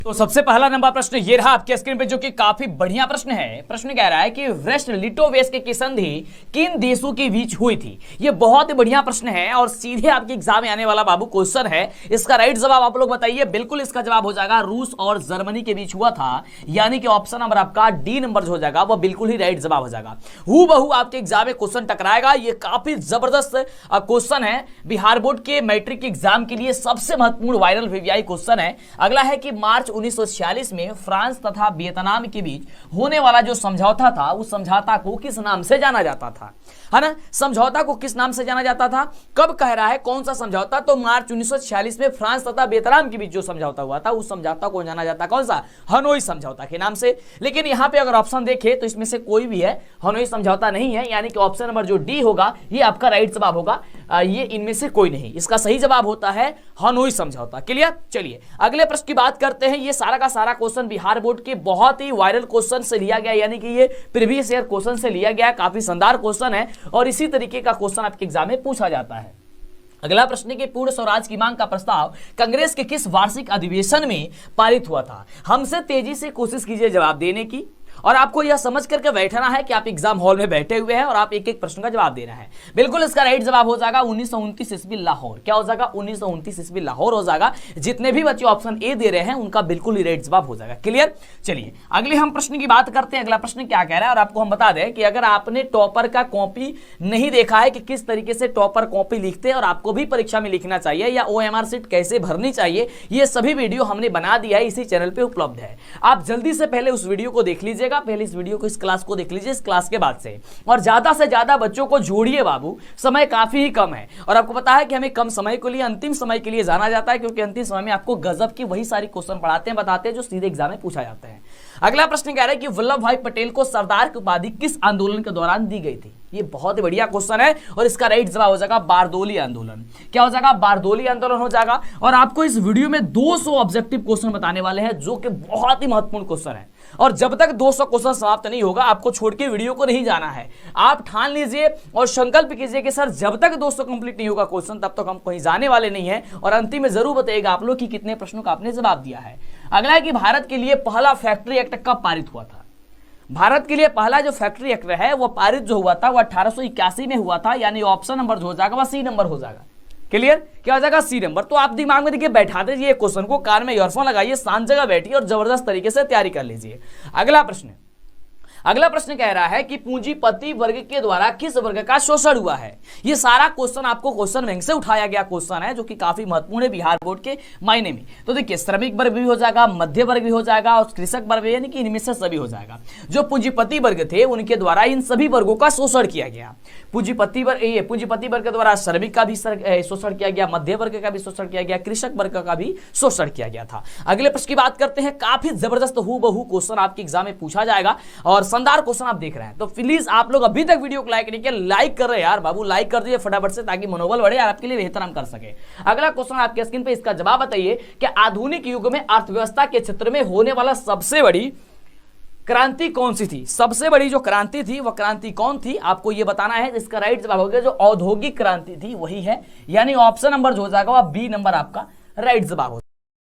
तो सबसे पहला नंबर प्रश्न ये रहा आपके स्क्रीन पे, जो कि काफी बढ़िया प्रश्न है। प्रश्न कह रहा है कि वेस्ट लिटोवेस्क की संधि किन देशों के बीच हुई थी। ये बहुत ही बढ़िया प्रश्न है और सीधे आपके एग्जाम में आने वाला बाबू क्वेश्चन है। इसका राइट जवाब आप लोग बताइए। बिल्कुल इसका जवाब हो जाएगा रूस और जर्मनी के बीच हुआ था, यानी कि ऑप्शन नंबर आपका डी नंबर जो हो जाएगा वो बिल्कुल ही राइट जवाब हो जाएगा। हूबहू आपके एग्जाम में क्वेश्चन टकराएगा। ये काफी जबरदस्त क्वेश्चन है, बिहार बोर्ड के मैट्रिक एग्जाम के लिए सबसे महत्वपूर्ण वायरल वीवीआई क्वेश्चन है। अगला है कि मार्च 1946 में फ्रांस तथा वियतनाम के बीच होने वाला जो समझौता था, उस समझौता को किस नाम से जाना जाता था, है ना। समझौता को किस नाम से जाना जाता था, कब कह रहा है, कौन सा समझौता, तो मार्च 1946 में फ्रांस तथा वियतनाम के बीच जो समझौता हुआ था, उस समझौता को जाना जाता कौन सा, हनोई समझौता के नाम से। लेकिन यहां पे अगर ऑप्शन देखें तो इसमें से कोई भी है, हनोई समझौता नहीं है, यानी कि ऑप्शन नंबर जो डी होगा ये आपका राइट जवाब होगा। ये इनमें से कोई नहीं, इसका सही जवाब होता है हनोई समझौता। क्लियर। चलिए अगले प्रश्न की बात करते हैं। ये सारा का सारा क्वेश्चन बिहार बोर्ड के बहुत ही वायरल क्वेश्चन से लिया गया, यानी कि ये प्रीवियस ईयर क्वेश्चन से लिया गया। काफी शानदार क्वेश्चन है और इसी तरीके का क्वेश्चन आपके एग्जाम में पूछा जाता है। अगला प्रश्न के पूर्ण स्वराज की मांग का प्रस्ताव कांग्रेस के किस वार्षिक अधिवेशन में पारित हुआ था। हमसे तेजी से कोशिश कीजिए जवाब देने की, और आपको यह समझ करके बैठना है कि आप एग्जाम हॉल में बैठे हुए हैं और आप एक एक प्रश्न का जवाब देना है। बिल्कुल इसका राइट जवाब हो जाएगा 1929 ईस्वी लाहौर। क्या हो जाएगा, 1929 ईस्वी लाहौर हो जाएगा। जितने भी बच्चे ऑप्शन ए दे रहे हैं उनका बिल्कुल ही राइट जवाब हो जाएगा। क्लियर। चलिए अगले हम प्रश्न की बात करते हैं। अगला प्रश्न क्या कह रहा है, और आपको हम बता दें कि अगर आपने टॉपर का कॉपी नहीं देखा है कि किस तरीके से टॉपर कॉपी लिखते हैं और आपको भी परीक्षा में लिखना चाहिए, या OMR शीट कैसे भरनी चाहिए, ये सभी वीडियो हमने बना दिया है, इसी चैनल पे उपलब्ध है। आप जल्दी से पहले उस वीडियो को देख लीजिएगा, पहले इस वीडियो को, इस क्लास को देख लीजिए, इस क्लास के बाद से, और ज्यादा से ज्यादा बच्चों को जोड़िए बाबू। समय काफी ही कम है और आपको पता है कि हमें कम समय के लिए, अंतिम समय के लिए जाना जाता है, क्योंकि अंतिम समय में आपको गजब की वही सारी क्वेश्चन पढ़ाते हैं, बताते हैं जो सीधे एग्जाम में पूछा जाता है। अगला प्रश्न कह रहा है कि वल्लभ भाई पटेल को सरदार की उपाधि किस आंदोलन के दौरान दी गई थी। ये बहुत ही बढ़िया क्वेश्चन है और इसका राइट जवाब हो जाएगा बारदोली आंदोलन। क्या हो जाएगा, बारदोली आंदोलन हो जाएगा। और आपको इस वीडियो में 200 ऑब्जेक्टिव क्वेश्चन बताने वाले हैं, जो कि बहुत ही महत्वपूर्ण क्वेश्चन है। और जब तक 200 क्वेश्चन समाप्त नहीं होगा, आपको छोड़ के वीडियो को नहीं जाना है। आप ठान लीजिए और संकल्प कीजिए कि सर जब तक 200 कंप्लीट नहीं होगा क्वेश्चन, तब तक हम कहीं जाने वाले नहीं है। और अंतिम में जरूर बताइएगा आप लोग कि कितने प्रश्नों का आपने जवाब दिया है। अगला है कि भारत के लिए पहला फैक्ट्री एक्ट कब पारित हुआ था। भारत के लिए पहला जो फैक्ट्री एक्ट है वो पारित जो हुआ था वो 1881 में हुआ था, यानी ऑप्शन नंबर जो हो जाएगा वह सी नंबर हो जाएगा। क्लियर। क्या हो जाएगा, सी नंबर। तो आप दिमाग में देखिए बैठा दीजिए क्वेश्चन को, कान में ईयरफोन लगाइए, शांत जगह बैठिए और जबरदस्त तरीके से तैयारी कर लीजिए। अगला प्रश्न कह रहा है कि पूंजीपति वर्ग के द्वारा किस वर्ग का शोषण हुआ है। ये सारा क्वेश्चन आपको क्वेश्चन बैंक से उठाया गया क्वेश्चन है, जो कि काफी महत्वपूर्ण है बिहार बोर्ड के मायने में। तो देखिए श्रमिक वर्ग भी हो जाएगा, मध्य वर्ग भी हो जाएगा और कृषक वर्ग, यानी कि इनमें से सभी हो जाएगा। जो पूंजीपति वर्ग थे उनके द्वारा इन सभी वर्गों का शोषण किया गया। पूंजीपति वर्ग के द्वारा श्रमिक का भी शोषण किया गया, मध्य वर्ग का भी शोषण किया गया, कृषक वर्ग का भी शोषण किया गया था। अगले प्रश्न की बात करते हैं। काफी जबरदस्त हूबहू क्वेश्चन आपके एग्जाम में पूछा जाएगा और शानदार क्वेश्चन आप देख रहे हैं। तो प्लीज आप लोग अभी तक वीडियो को लाइक नहीं किया, लाइक कर रहे हैं यार बाबू, लाइक कर दीजिए फटाफट से, ताकि मनोबल बढ़े और आपके लिए बेहतर हम कर सके। अगला क्वेश्चन आपके स्क्रीन पे, इसका जवाब बताइए कि आधुनिक युग में अर्थव्यवस्था के क्षेत्र में होने वाला सबसे बड़ी क्रांति कौन सी थी। सबसे बड़ी जो क्रांति थी वह क्रांति कौन थी, आपको यह बताना है। इसका राइट जवाब होगा जो औद्योगिक क्रांति थी वही है, यानी ऑप्शन नंबर जो हो जाएगा वह बी नंबर आपका राइट जवाब होगा।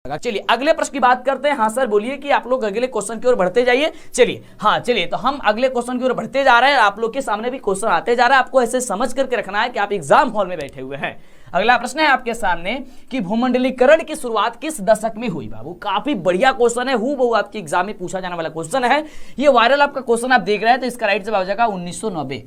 चलिए अगले प्रश्न की बात करते हैं। हाँ सर बोलिए कि आप लोग अगले क्वेश्चन की ओर बढ़ते जाइए। चलिए तो हम अगले क्वेश्चन की ओर बढ़ते जा रहे हैं। आप लोग के सामने भी क्वेश्चन आते जा रहा है, आपको ऐसे समझ करके रखना है कि आप एग्जाम हॉल में बैठे हुए हैं। अगला प्रश्न है आपके सामने कि भूमंडलीकरण की शुरुआत किस दशक में हुई। बाबू काफी बढ़िया क्वेश्चन है, हूबहू आपके एग्जाम में पूछा जाने वाला क्वेश्चन है। ये वायरल आपका क्वेश्चन आप देख रहे हैं, तो इसका राइट जवाब हो जाएगा 1990।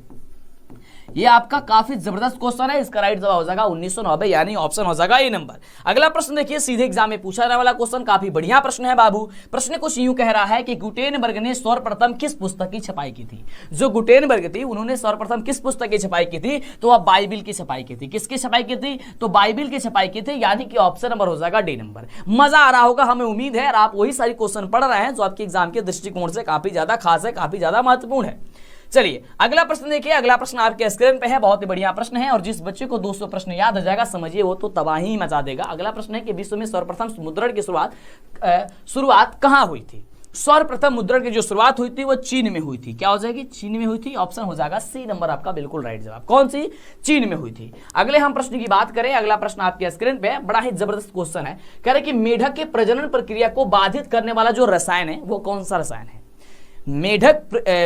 ये आपका काफी जबरदस्त क्वेश्चन है, इसका राइट जवाब हो जाएगा 1990, यानी ऑप्शन हो जाएगा ए नंबर। अगला प्रश्न देखिए, सीधे एग्जाम में पूछा जाने वाला क्वेश्चन, काफी बढ़िया प्रश्न है बाबू। प्रश्न कुछ यूं कह रहा है कि गुटेनबर्ग ने सर्वप्रथम किस पुस्तक की छपाई की थी। जो गुटेनबर्ग थी उन्होंने सर्वप्रथम किस पुस्तक की छपाई की थी, तो वह बाइबिल की छपाई की थी। किसकी छपाई की थी, तो बाइबिल की छपाई की थी, यानी कि ऑप्शन नंबर हो जाएगा डी नंबर। मजा आ रहा होगा हमें उम्मीद है, और आप वही सारी क्वेश्चन पढ़ रहे हैं जो आपके एग्जाम के दृष्टिकोण से काफी ज्यादा खास है, काफी ज्यादा महत्वपूर्ण है। चलिए अगला प्रश्न देखिए। अगला प्रश्न आपके स्क्रीन पे है, बहुत ही बढ़िया प्रश्न है, और जिस बच्चे को 200 प्रश्न याद हो जाएगा समझिए वो तो तबाही मचा देगा। अगला प्रश्न है कि विश्व में सर्वप्रथम मुद्रण की शुरुआत कहां हुई थी। सर्वप्रथम मुद्रण की जो शुरुआत हुई थी वो चीन में हुई थी। क्या हो जाएगी? चीन में हुई थी। ऑप्शन हो जाएगा सी नंबर आपका बिल्कुल राइट जवाब। कौन सी? चीन में हुई थी। अगले हम प्रश्न की बात करें, अगला प्रश्न आपके स्क्रीन पे बड़ा ही जबरदस्त क्वेश्चन है। कह रहे कि मेढक के प्रजनन प्रक्रिया को बाधित करने वाला जो रसायन है वो कौन सा रसायन है?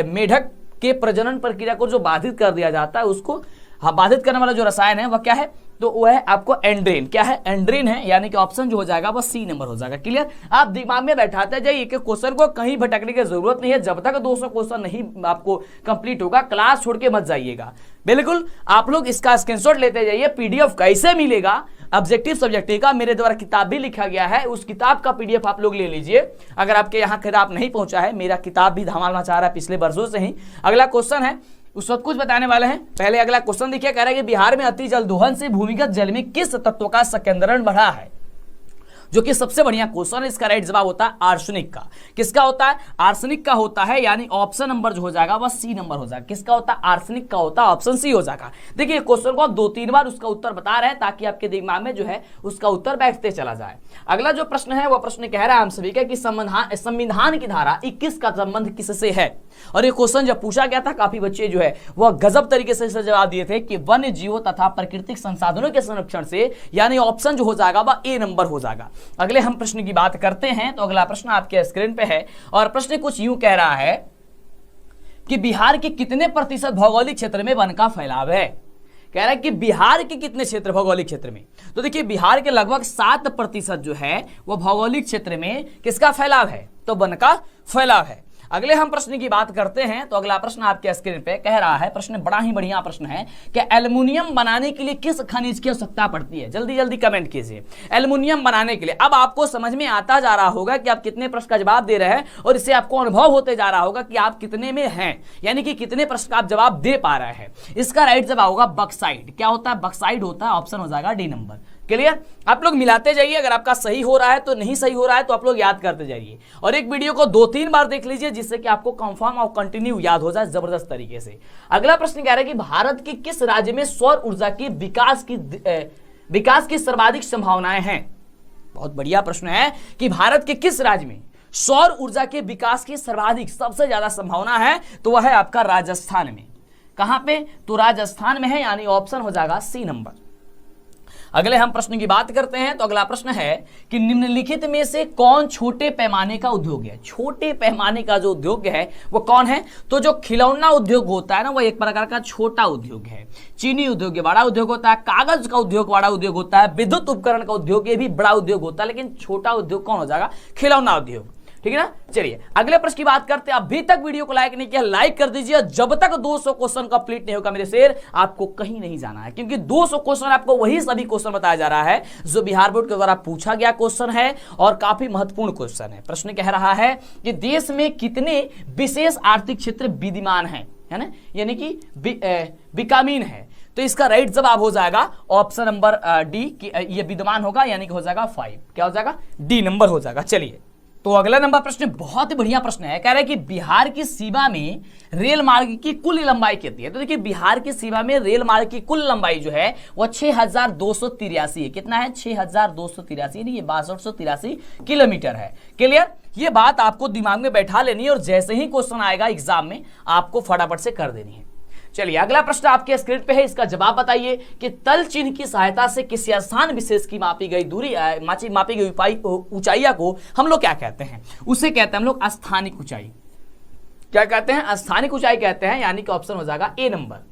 मेढक के प्रजनन प्रक्रिया को जो बाधित कर दिया जाता है उसको बाधित करने वाला जो रसायन है वह क्या है? तो वो है आपको एंड्रीन। क्या है? एंड्रीन है, यानी कि ऑप्शन जो हो जाएगा वो सी नंबर हो जाएगा। क्लियर? आप दिमाग में बैठाते जाइए कि क्वेश्चन को कहीं भटकने की जरूरत नहीं है। जब तक 200 क्वेश्चन नहीं आपको कंप्लीट होगा क्लास छोड़ के मत जाइएगा। बिल्कुल आप लोग इसका स्क्रीनशॉट लेते जाइए। पीडीएफ कैसे मिलेगा ऑब्जेक्टिव सब्जेक्टिव का, मेरे द्वारा किताब भी लिखा गया है, उस किताब का पीडीएफ आप लोग ले लीजिए। अगर आपके यहाँ किताब नहीं पहुंचा है, मेरा किताब भी धमाल मचा रहा है पिछले वर्षों से ही। अगला क्वेश्चन है, उस वक्त कुछ बताने वाले हैं। पहले अगला क्वेश्चन देखिए, कह रहा है कि बिहार में अति जल दोहन से भूमिगत जल में किस तत्व का संकेंद्रण बढ़ा है? जो कि सबसे बढ़िया क्वेश्चन है। इसका राइट जवाब होता है आर्सेनिक का। किसका होता है? आर्सेनिक का होता है, यानी ऑप्शन नंबर जो हो जाएगा वह सी नंबर हो जाएगा। किसका होता है? आर्सेनिक का होता है, ऑप्शन सी हो जाएगा। देखिए क्वेश्चन को आप 2-3 बार उसका उत्तर बता रहे हैं ताकि आपके दिमाग में जो है उसका उत्तर बैठते चला जाए। अगला जो प्रश्न है वह प्रश्न कह रहा है हम सभी का कि संविधान की धारा 21 का संबंध किससे है? और ये क्वेश्चन जब पूछा गया था काफी बच्चे जो है वह गजब तरीके से इसका जवाब दिए थे कि वन्य जीवों तथा प्राकृतिक संसाधनों के संरक्षण से, यानी ऑप्शन जो हो जाएगा वह ए नंबर हो जाएगा। अगले हम प्रश्न की बात करते हैं, तो अगला प्रश्न आपके स्क्रीन पे है और प्रश्न कुछ यूं कह रहा है कि बिहार के कितने प्रतिशत भौगोलिक क्षेत्र में वन का फैलाव है? कह रहा है कि बिहार के कितने क्षेत्र भौगोलिक क्षेत्र में? तो देखिए बिहार के लगभग 7% जो है वो भौगोलिक क्षेत्र में किसका फैलाव है? तो वन का फैलाव है। अगले हम प्रश्न की बात करते हैं, तो अगला प्रश्न आपके स्क्रीन पे कह रहा है, प्रश्न बड़ा ही बढ़िया प्रश्न है कि एल्युमिनियम बनाने के लिए किस खनिज की आवश्यकता पड़ती है? जल्दी जल्दी कमेंट कीजिए। एल्युमिनियम बनाने के लिए अब आपको समझ में आता जा रहा होगा कि आप कितने प्रश्न का जवाब दे रहे हैं और इससे आपको अनुभव होते जा रहा होगा कि आप कितने में हैं, यानी कि कितने प्रश्न का आप जवाब दे पा रहे हैं। इसका राइट जवाब होगा बक्साइड। क्या होता है? बक्साइड होता है, ऑप्शन हो जाएगा डी नंबर। क्लियर? आप लोग मिलाते जाइए, अगर आपका सही हो रहा है तो नहीं सही हो रहा है तो आप लोग याद करते जाइए और एक वीडियो को 2-3 बार देख लीजिए जिससे कि आपको कंफर्म और कंटिन्यू याद हो जाए जबरदस्त तरीके से। अगला प्रश्न कह रहा है कि भारत के किस राज्य में सौर ऊर्जा की विकास की सर्वाधिक संभावनाएं हैं? बहुत बढ़िया प्रश्न है कि भारत के किस राज्य में सौर ऊर्जा के विकास की सर्वाधिक सबसे ज्यादा संभावना है? तो वह है आपका राजस्थान में। कहां पे? तो राजस्थान में है, यानी ऑप्शन हो जाएगा सी नंबर। अगले हम प्रश्न की बात करते हैं, तो अगला प्रश्न है कि निम्नलिखित में से कौन छोटे पैमाने का उद्योग है? छोटे पैमाने का जो उद्योग है वो कौन है? तो जो खिलौना उद्योग होता है ना, वो एक प्रकार का छोटा उद्योग है। चीनी उद्योग बड़ा उद्योग होता है, कागज का उद्योग बड़ा उद्योग होता है, विद्युत उपकरण का उद्योग ये भी बड़ा उद्योग होता है, लेकिन छोटा उद्योग कौन हो जाएगा? खिलौना उद्योग। ठीक है ना? चलिए अगले प्रश्न की बात करते हैं। अभी तक वीडियो को लाइक नहीं किया, लाइक कर दीजिए। जब तक 200 क्वेश्चन कंप्लीट नहीं होगा मेरे शेर, आपको कहीं नहीं जाना है, क्योंकि 200 क्वेश्चन आपको वही सभी क्वेश्चन बताया जा रहा है जो बिहार बोर्ड के द्वारा पूछा गया क्वेश्चन है और काफी महत्वपूर्ण क्वेश्चन है। प्रश्न कह रहा है कि देश में कितने विशेष आर्थिक क्षेत्र विद्यमान है ना, यानी कि विकामीन है। तो इसका राइट जवाब हो जाएगा ऑप्शन नंबर डी कि ये विद्यमान होगा, यानी कि हो जाएगा 5। क्या हो जाएगा? डी नंबर हो जाएगा। चलिए तो अगला नंबर प्रश्न बहुत ही बढ़िया प्रश्न है। कह रहा है कि बिहार की सीमा में रेल मार्ग की कुल लंबाई कितनी है? तो देखिए बिहार की सीमा में रेल मार्ग की कुल लंबाई जो है वो 6283 है। कितना है? 6283, यानी ये 6283 किलोमीटर है। क्लियर? ये बात आपको दिमाग में बैठा लेनी है और जैसे ही क्वेश्चन आएगा एग्जाम में आपको फटाफट से कर देनी है। चलिए अगला प्रश्न आपके स्क्रीन पे है, इसका जवाब बताइए कि तल चिन्ह की सहायता से किसी स्थान विशेष की मापी गई दूरी मापी गई ऊंचाइया को हम लोग क्या कहते हैं? उसे कहते हैं हम लोग स्थानिक ऊंचाई। क्या कहते हैं? स्थानिक ऊंचाई कहते हैं, यानी कि ऑप्शन हो जाएगा ए नंबर।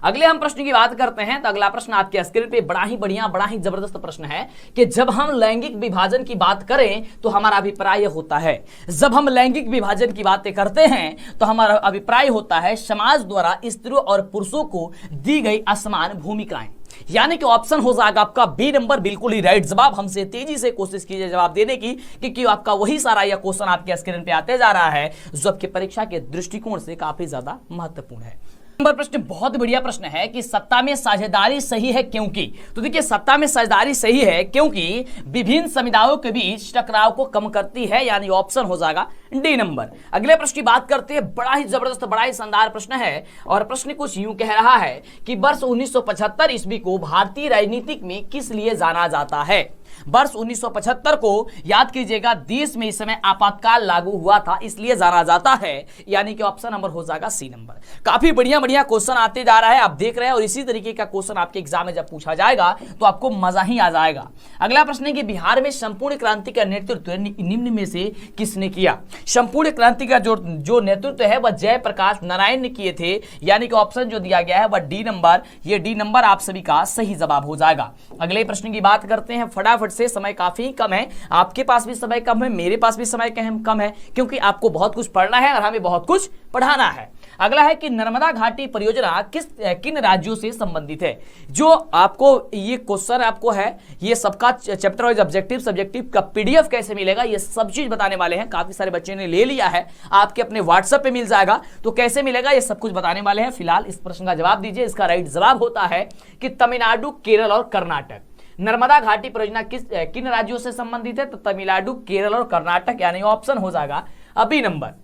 अगले हम प्रश्न की बात करते हैं, तो अगला प्रश्न आपके स्क्रीन पे बड़ा ही बढ़िया बड़ा ही जबरदस्त प्रश्न है कि जब हम लैंगिक विभाजन की बात करें तो हमारा अभिप्राय होता है, जब हम लैंगिक विभाजन की बातें करते हैं तो हमारा अभिप्राय होता है समाज द्वारा स्त्रियों और पुरुषों को दी गई असमान भूमिकाएं, यानी कि ऑप्शन हो जाएगा आपका बी नंबर बिल्कुल ही राइट जवाब। हमसे तेजी से कोशिश कीजिए जवाब देने की, क्योंकि आपका वही सारा यह क्वेश्चन आपके स्क्रीन पे आते जा रहा है जो आपकी परीक्षा के दृष्टिकोण से काफी ज्यादा महत्वपूर्ण है। नंबर प्रश्न बहुत बढ़िया प्रश्न है कि सत्ता में साझेदारी सही है क्योंकि? तो देखिए सत्ता में साझेदारी सही है क्योंकि विभिन्न समुदायों के बीच टकराव को कम करती है, यानी ऑप्शन हो जाएगा डी नंबर। अगले प्रश्न की बात करते हैं, बड़ा ही जबरदस्त बड़ा ही शानदार प्रश्न है और प्रश्न कुछ यूं कह रहा है कि वर्ष 1975 ईस्वी को भारतीय राजनीतिक में किस लिए जाना जाता है? वर्ष 1975 को याद कीजिएगा देश में इस समय आपातकाल लागू हुआ था, इसलिए जाना जाता है, यानी कि ऑप्शन नंबर हो जाएगा सी नंबर। काफी बढ़िया बढ़िया क्वेश्चन आते जा रहा है, आप देख रहे हैं, और इसी तरीके का क्वेश्चन आपके एग्जाम में जब पूछा जाएगा तो आपको मजा ही आ जाएगा। अगला प्रश्न है कि बिहार में संपूर्ण क्रांति का नेतृत्व निम्न में से किसने किया? संपूर्ण क्रांति का जो नेतृत्व है वह जयप्रकाश नारायण ने किए थे, यानी कि ऑप्शन जो दिया गया है वह डी नंबर, ये डी नंबर आप सभी का सही जवाब हो जाएगा। अगले प्रश्न की बात करते हैं फटाफट से, समय काफी कम है, आपके पास भी समय कम है, मेरे पास भी समय कम है, क्योंकि आपको बहुत कुछ पढ़ना है और हमें बहुत कुछ पढ़ाना है। अगला है कि नर्मदा घाटी परियोजना किन राज्यों से संबंधित है? जो आपको ये क्वेश्चन आपको है, ये सबका चैप्टर वाइज ऑब्जेक्टिव सब्जेक्टिव का पीडीएफ कैसे मिलेगा, ये सब चीज बताने वाले हैं। काफी सारे बच्चे ने ले लिया है, आपके अपने व्हाट्सएप पे मिल जाएगा, तो कैसे मिलेगा ये सब कुछ बताने वाले हैं। फिलहाल इस प्रश्न का जवाब दीजिए। इसका राइट जवाब होता है कि तमिलनाडु, केरल और कर्नाटक। नर्मदा घाटी परियोजना किन राज्यों से संबंधित है? तो तमिलनाडु, केरल और कर्नाटक, यानी ऑप्शन हो जाएगा बी नंबर।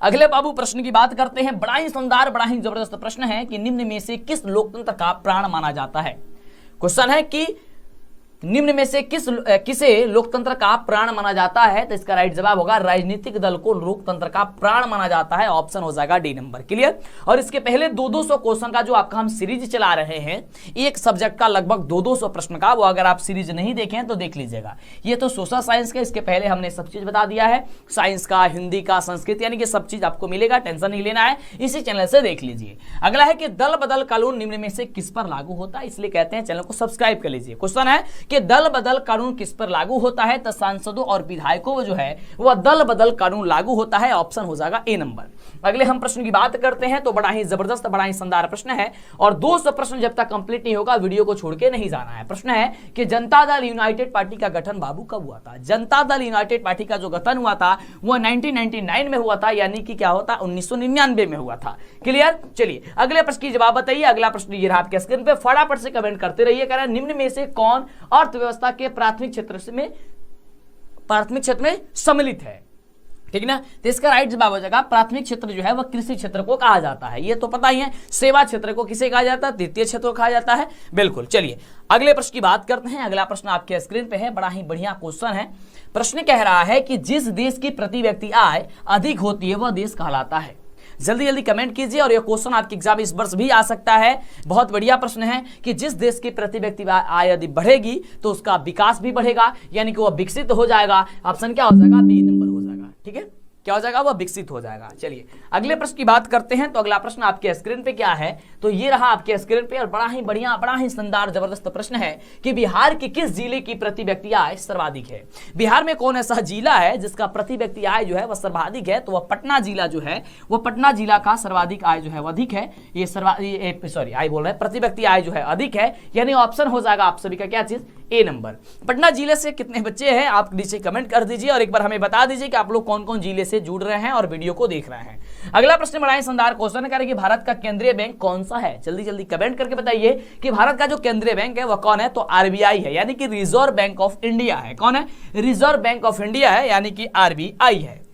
अगले बाबू प्रश्न की बात करते हैं, बड़ा ही शानदार, बड़ा ही जबरदस्त प्रश्न है कि निम्न में से किस लोकतंत्र का प्राण माना जाता है? क्वेश्चन है कि निम्न में से किसे लोकतंत्र का प्राण माना जाता है? तो इसका राइट जवाब होगा राजनीतिक दल को लोकतंत्र का प्राण माना जाता है, ऑप्शन हो जाएगा डी नंबर। क्लियर? और इसके पहले 200 क्वेश्चन का जो आपका हम सीरीज चला रहे हैं, एक सब्जेक्ट का लगभग 200 प्रश्न का, वो अगर आप सीरीज नहीं देखें तो देख लीजिएगा। ये तो सोशल साइंस का, इसके पहले हमने सब चीज बता दिया है, साइंस का, हिंदी का, संस्कृत, यानी कि सब चीज आपको मिलेगा, टेंशन नहीं लेना है, इसी चैनल से देख लीजिए। अगला है कि दल बदल कानून निम्न में से किस पर लागू होता है? इसलिए कहते हैं चैनल को सब्सक्राइब कर लीजिए। क्वेश्चन है कि दल बदल कानून किस पर लागू होता है? तो सांसदों और विधायकों जो है वह दल बदल कानून लागू होता है, ऑप्शन हो जाएगा ए नंबर। अगले हम प्रश्न की बात करते हैं, तो बड़ा ही जबरदस्त, बड़ा ही शानदार प्रश्न है, और 200 प्रश्न जब तक कंप्लीट नहीं होगा वीडियो को छोड़ के नहीं जाना है। प्रश्न है कि जनता दल यूनाइटेड पार्टी का गठन बाबू कब हुआ था? जनता दल यूनाइटेड पार्टी का जो गठन हुआ था वह 1999 में हुआ था, यानी कि क्या होता, 1999 में हुआ था। क्लियर? चलिए अगले प्रश्न की जवाब बताइए। अगला प्रश्न ये रहा आपके स्क्रीन पे, फटाफट से कमेंट करते रहिए। कह रहा है निम्न में से कौन अर्थव्यवस्था के प्राथमिक क्षेत्र में सम्मिलित है? ठीक ना? तो इसका राइट जवाब हो जाएगा प्राथमिक क्षेत्र जो है वह कृषि क्षेत्र को कहा जाता है, ये तो पता ही है। सेवा क्षेत्र को किसे कहा जाता है? द्वितीय क्षेत्र को कहा जाता है। बिल्कुल। चलिए अगले प्रश्न की बात करते हैं। अगला प्रश्न आपके स्क्रीन पे है, बड़ा ही बढ़िया क्वेश्चन है। प्रश्न कह रहा है कि जिस देश की प्रति व्यक्ति आय अधिक होती है वह देश कहलाता है। जल्दी जल्दी कमेंट कीजिए, और यह क्वेश्चन आपके एग्जाम इस वर्ष भी आ सकता है। बहुत बढ़िया प्रश्न है कि जिस देश की प्रति व्यक्ति आय यदि बढ़ेगी तो उसका विकास भी बढ़ेगा, यानी कि वह विकसित हो जाएगा। ऑप्शन क्या हो जाएगा? बी नंबर हो जाएगा। ठीक है, क्या हो जाएगा? वह विकसित हो जाएगा। चलिए अगले प्रश्न की बात करते हैं। तो अगला प्रश्न आपके स्क्रीन पे क्या है? तो ये रहा आपके स्क्रीन पे, और बड़ा ही बढ़िया, बड़ा ही शानदार जबरदस्त प्रश्न है कि बिहार के किस जिले की प्रति व्यक्ति आय सर्वाधिक है? बिहार में कौन ऐसा जिला है जिसका प्रति व्यक्ति आय जो है वह सर्वाधिक है? तो वह पटना जिला जो है, वह पटना जिला का सर्वाधिक आय जो है वह अधिक है। ये आय बोल रहे हैं, प्रति व्यक्ति आय जो है अधिक है, यानी ऑप्शन हो जाएगा आप सभी का क्या चीज? ए नंबर। पटना जिले से कितने बच्चे हैं आप नीचे कमेंट कर दीजिए, और एक बार हमें बता दीजिए कि आप लोग कौन कौन जिले से जुड़ रहे हैं और वीडियो को देख रहे हैं। अगला प्रश्न बड़ा ही शानदार क्वेश्चन है कि भारत का केंद्रीय बैंक कौन सा है? जल्दी जल्दी कमेंट करके बताइए कि भारत का जो केंद्रीय बैंक है वह कौन है? तो आरबीआई है, यानी कि रिजर्व बैंक ऑफ इंडिया है। कौन है? रिजर्व बैंक ऑफ इंडिया है, यानी कि आरबीआई है।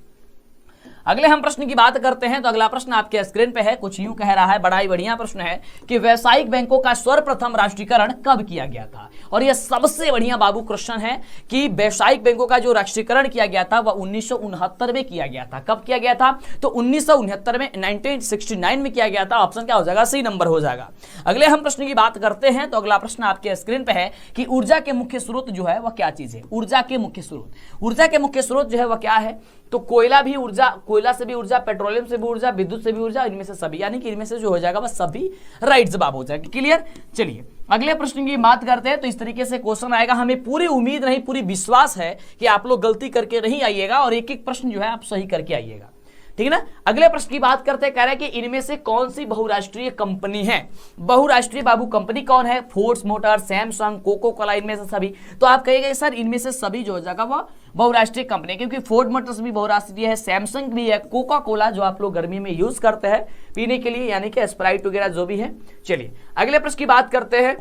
अगले हम प्रश्न की बात करते हैं। तो अगला प्रश्न आपके स्क्रीन पे है, कुछ यूं कह रहा है, बड़ा ही बढ़िया प्रश्न है कि व्यावसायिक बैंकों का सर्वप्रथम राष्ट्रीयकरण कब किया गया था? और यह सबसे बढ़िया बाबू क्वेश्चन है कि व्यावसायिक बैंकों का जो राष्ट्रीयकरण किया गया था वह 1969 में किया गया था। कब किया गया था? तो 1969 में, 1969 में किया गया था। ऑप्शन क्या हो जाएगा? सी नंबर हो जाएगा। अगले हम प्रश्न की बात करते हैं। तो अगला प्रश्न आपके स्क्रीन पे है कि ऊर्जा के मुख्य स्रोत जो है वह क्या चीज है? ऊर्जा के मुख्य स्रोत, ऊर्जा के मुख्य स्रोत जो है वह क्या है? तो कोयला भी ऊर्जा, कोयला से भी ऊर्जा, पेट्रोलियम से भी ऊर्जा, विद्युत से भी ऊर्जा, इनमें से सभी, यानी कि इनमें से जो हो जाएगा वह सभी राइट जवाब हो जाएगा। क्लियर? चलिए अगले प्रश्न की बात करते हैं। तो इस तरीके से क्वेश्चन आएगा, हमें पूरी उम्मीद नहीं, पूरी विश्वास है कि आप लोग गलती करके नहीं आइएगा, और एक एक प्रश्न जो है आप सही करके आइएगा। ठीक है ना? अगले प्रश्न की बात करते हैं, कह रहा है कि इनमें से कौन सी बहुराष्ट्रीय कंपनी है? बहुराष्ट्रीय बाबू कंपनी कौन है? Force Motor, Samsung, Coca Cola, इनमें से सभी। तो आप कहेंगे सर इनमें से सभी जो हो जाएगा वह बहुराष्ट्रीय कंपनी, क्योंकि फोर्ड मोटर्स भी बहुराष्ट्रीय है, सैमसंग भी है, कोका कोला जो आप लोग गर्मी में यूज करते हैं पीने के लिए, यानी कि स्प्राइट वगैरह जो भी है। चलिए अगले प्रश्न की बात करते हैं।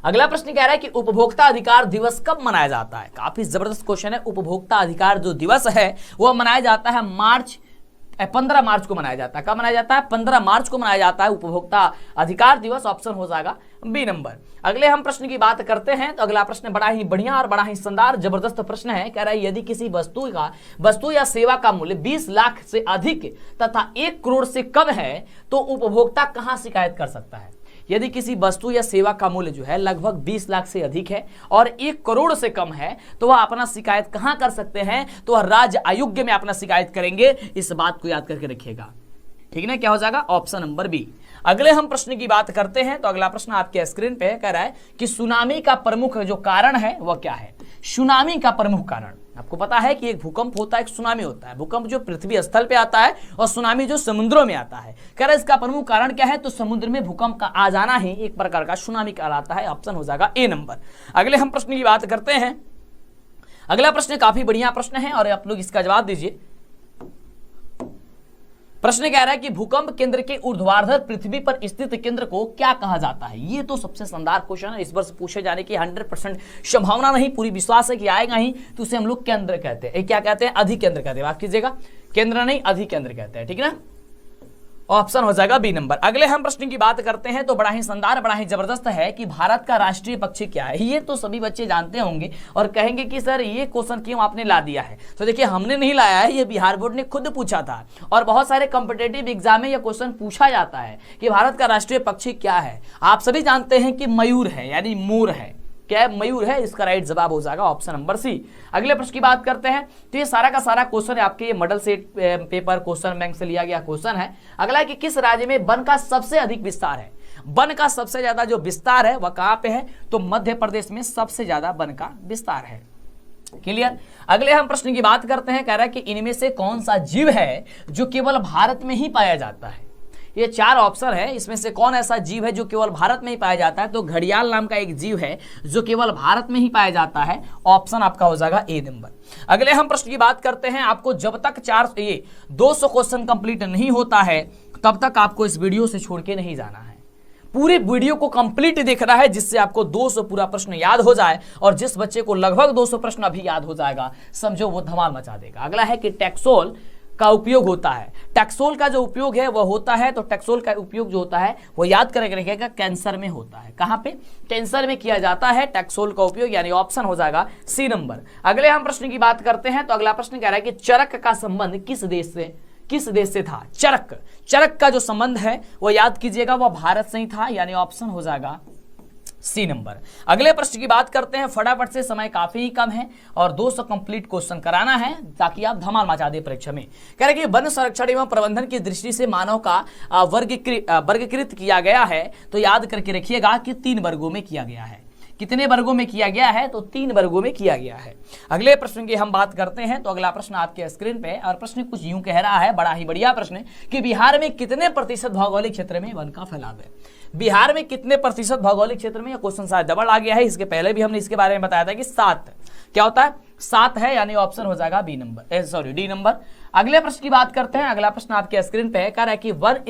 अगला प्रश्न कह रहा है कि उपभोक्ता अधिकार दिवस कब मनाया जाता है? काफी जबरदस्त क्वेश्चन है। उपभोक्ता अधिकार जो दिवस है वह मनाया जाता है मार्च 15 मार्च को मनाया जाता है। कब मनाया जाता है? 15 मार्च को मनाया जाता है उपभोक्ता अधिकार दिवस। ऑप्शन हो जाएगा बी नंबर। अगले हम प्रश्न की बात करते हैं तो अगला प्रश्न बड़ा ही बढ़िया और बड़ा ही शानदार जबरदस्त प्रश्न है। कह रहा है यदि किसी वस्तु या सेवा का मूल्य 20 लाख से अधिक तथा 1 करोड़ से कम है तो उपभोक्ता कहां शिकायत कर सकता है? यदि किसी वस्तु या सेवा का मूल्य जो है लगभग 20 लाख से अधिक है और 1 करोड़ से कम है तो वह अपना शिकायत कहां कर सकते हैं? तो वह राज्य आयोग में अपना शिकायत करेंगे। इस बात को याद करके रखिएगा, ठीक ना। क्या हो जाएगा? Option number B. अगले हम प्रश्न की बात करते हैं तो अगला प्रश्न आपके स्क्रीन पे कह रहा है कि सुनामी का प्रमुख जो कारण है वह क्या है? सुनामी का प्रमुख कारण आपको पता है कि एक भूकंप होता है, एक सुनामी होता है। भूकंप जो पृथ्वी स्थल पे आता है और सुनामी जो समुद्रों में आता है। कह रहा है इसका प्रमुख कारण क्या है? तो समुद्र में भूकंप का आ जाना ही एक प्रकार का सुनामी कहलाता है। ऑप्शन हो जाएगा ए नंबर। अगले हम प्रश्न की बात करते हैं। अगला प्रश्न काफी बढ़िया प्रश्न है और आप लोग इसका जवाब दीजिए। प्रश्न कह रहा है कि भूकंप केंद्र के ऊर्ध्वाधर पृथ्वी पर स्थित केंद्र को क्या कहा जाता है? ये तो सबसे शानदार क्वेश्चन है। इस वर्ष पूछे जाने की 100% संभावना नहीं, पूरी विश्वास है कि आएगा ही। तो उसे हम लोग केंद्र कहते हैं। क्या कहते हैं? अधिकेंद्र कहते हैं। बात कीजिएगा, केंद्र नहीं अधिकेंद्र कहते हैं, ठीक ना। ऑप्शन हो जाएगा बी नंबर। अगले हम प्रश्न की बात करते हैं तो बड़ा ही शानदार बड़ा ही जबरदस्त है कि भारत का राष्ट्रीय पक्षी क्या है? ये तो सभी बच्चे जानते होंगे और कहेंगे कि सर ये क्वेश्चन क्यों आपने ला दिया है? तो देखिए हमने नहीं लाया है, ये बिहार बोर्ड ने खुद पूछा था और बहुत सारे कॉम्पिटेटिव एग्जाम में यह क्वेश्चन पूछा जाता है कि भारत का राष्ट्रीय पक्षी क्या है। आप सभी जानते हैं कि मयूर है, यानी मोर है। क्या मयूर है? इसका राइट जवाब हो जाएगा ऑप्शन नंबर सी। अगले प्रश्न की बात करते हैं तो ये सारा का सारा क्वेश्चन है आपके model set paper question bank से लिया गया क्वेश्चन है। अगला है कि किस राज्य में वन का सबसे अधिक विस्तार है? वन का सबसे ज्यादा जो विस्तार है वह कहां पे है? तो मध्य प्रदेश में सबसे ज्यादा वन का विस्तार है। क्लियर। अगले हम प्रश्न की बात करते हैं। कह रहा है कि इनमें से कौन सा जीव है जो केवल भारत में ही पाया जाता है? ये 4 ऑप्शन है, इसमें से कौन ऐसा जीव है जो केवल भारत में ही पाया जाता है? तो घड़ियाल नाम का एक जीव है जो केवल भारत में ही पाया जाता है। ऑप्शन आपका हो जाएगा ए नंबर। अगले हम प्रश्न की बात करते हैं। आपको जब तक 200 क्वेश्चन कंप्लीट नहीं होता है तब तक आपको इस वीडियो से छोड़ के नहीं जाना है। पूरे वीडियो को कंप्लीट देखना है जिससे आपको 200 पूरा प्रश्न याद हो जाए। और जिस बच्चे को लगभग 200 प्रश्न अभी याद हो जाएगा समझो वो धमाल मचा देगा। अगला है कि टैक्सोल का उपयोग होता है। टैक्सोल का जो उपयोग है वह होता है, तो टैक्सोल का उपयोग जो होता है वो याद करके रखिएगा कैंसर में होता है। कहां पे? कैंसर में किया जाता है टैक्सोल का उपयोग, यानी ऑप्शन हो जाएगा सी नंबर। अगले हम प्रश्न की बात करते हैं तो अगला प्रश्न कह रहा है कि चरक का संबंध किस देश से था? चरक का जो संबंध है वो याद कीजिएगा वह भारत से ही था, यानी ऑप्शन हो जाएगा सी नंबर। अगले प्रश्न की बात करते हैं। फटाफट से, समय काफी ही कम है और 200 कंप्लीट क्वेश्चन कराना है ताकि आप धमाल मचा दे परीक्षा में। कह रहे कि वन संरक्षण एवं प्रबंधन की दृष्टि से मानव का वर्गीकृत किया गया है। तो याद करके रखिएगा कि 3 वर्गों में किया गया है। कितने वर्गों में किया गया है? तो 3 वर्गों में किया गया है। अगले प्रश्न की हम बात करते हैं तो अगला प्रश्न आपके स्क्रीन पे और प्रश्न कुछ यूं कह रहा है, बड़ा ही बढ़िया प्रश्न कि बिहार में कितने प्रतिशत भौगोलिक क्षेत्र में वन का फैलाव है? बिहार में कितने प्रतिशत भौगोलिक क्षेत्र में? यह क्वेश्चन शायद डबल आ गया है, इसके पहले भी हमने इसके बारे में बताया था कि 7 क्या होता है? 7 है, यानी ऑप्शन हो जाएगा डी नंबर। अगले प्रश्न की बात करते हैं। अगला प्रश्न आपके स्क्रीन पे कह रहा है कि वन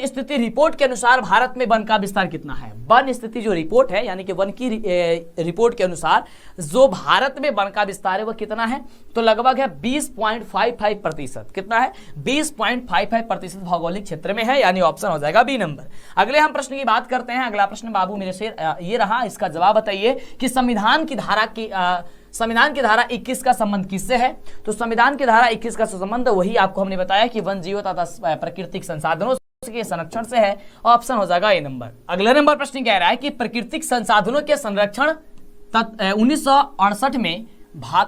स्थिति रिपोर्ट के अनुसार भारत में वन का विस्तार कितना है? वन स्थिति जो रिपोर्ट है यानी कि वन की रिपोर्ट के अनुसार जो भारत में वन का विस्तार है वह कितना है? तो लगभग है 20.55%। कितना है? 20.55% भौगोलिक क्षेत्र में है, यानी ऑप्शन हो जाएगा बी नंबर। अगले हम प्रश्न की बात करते हैं। अगला प्रश्न बाबू मेरे से ये रहा, इसका जवाब बताइए कि संविधान की धारा 21 का संबंध किससे है? तो संविधान की धारा 21 का संबंध वही आपको हमने बताया कि वन जीवों तथा प्राकृतिक संसाधनों के संरक्षण से है। ऑप्शन हो जाएगा ए नंबर। अगला नंबर प्रश्न कह रहा है कि प्राकृतिक संसाधनों के संरक्षण 1968 में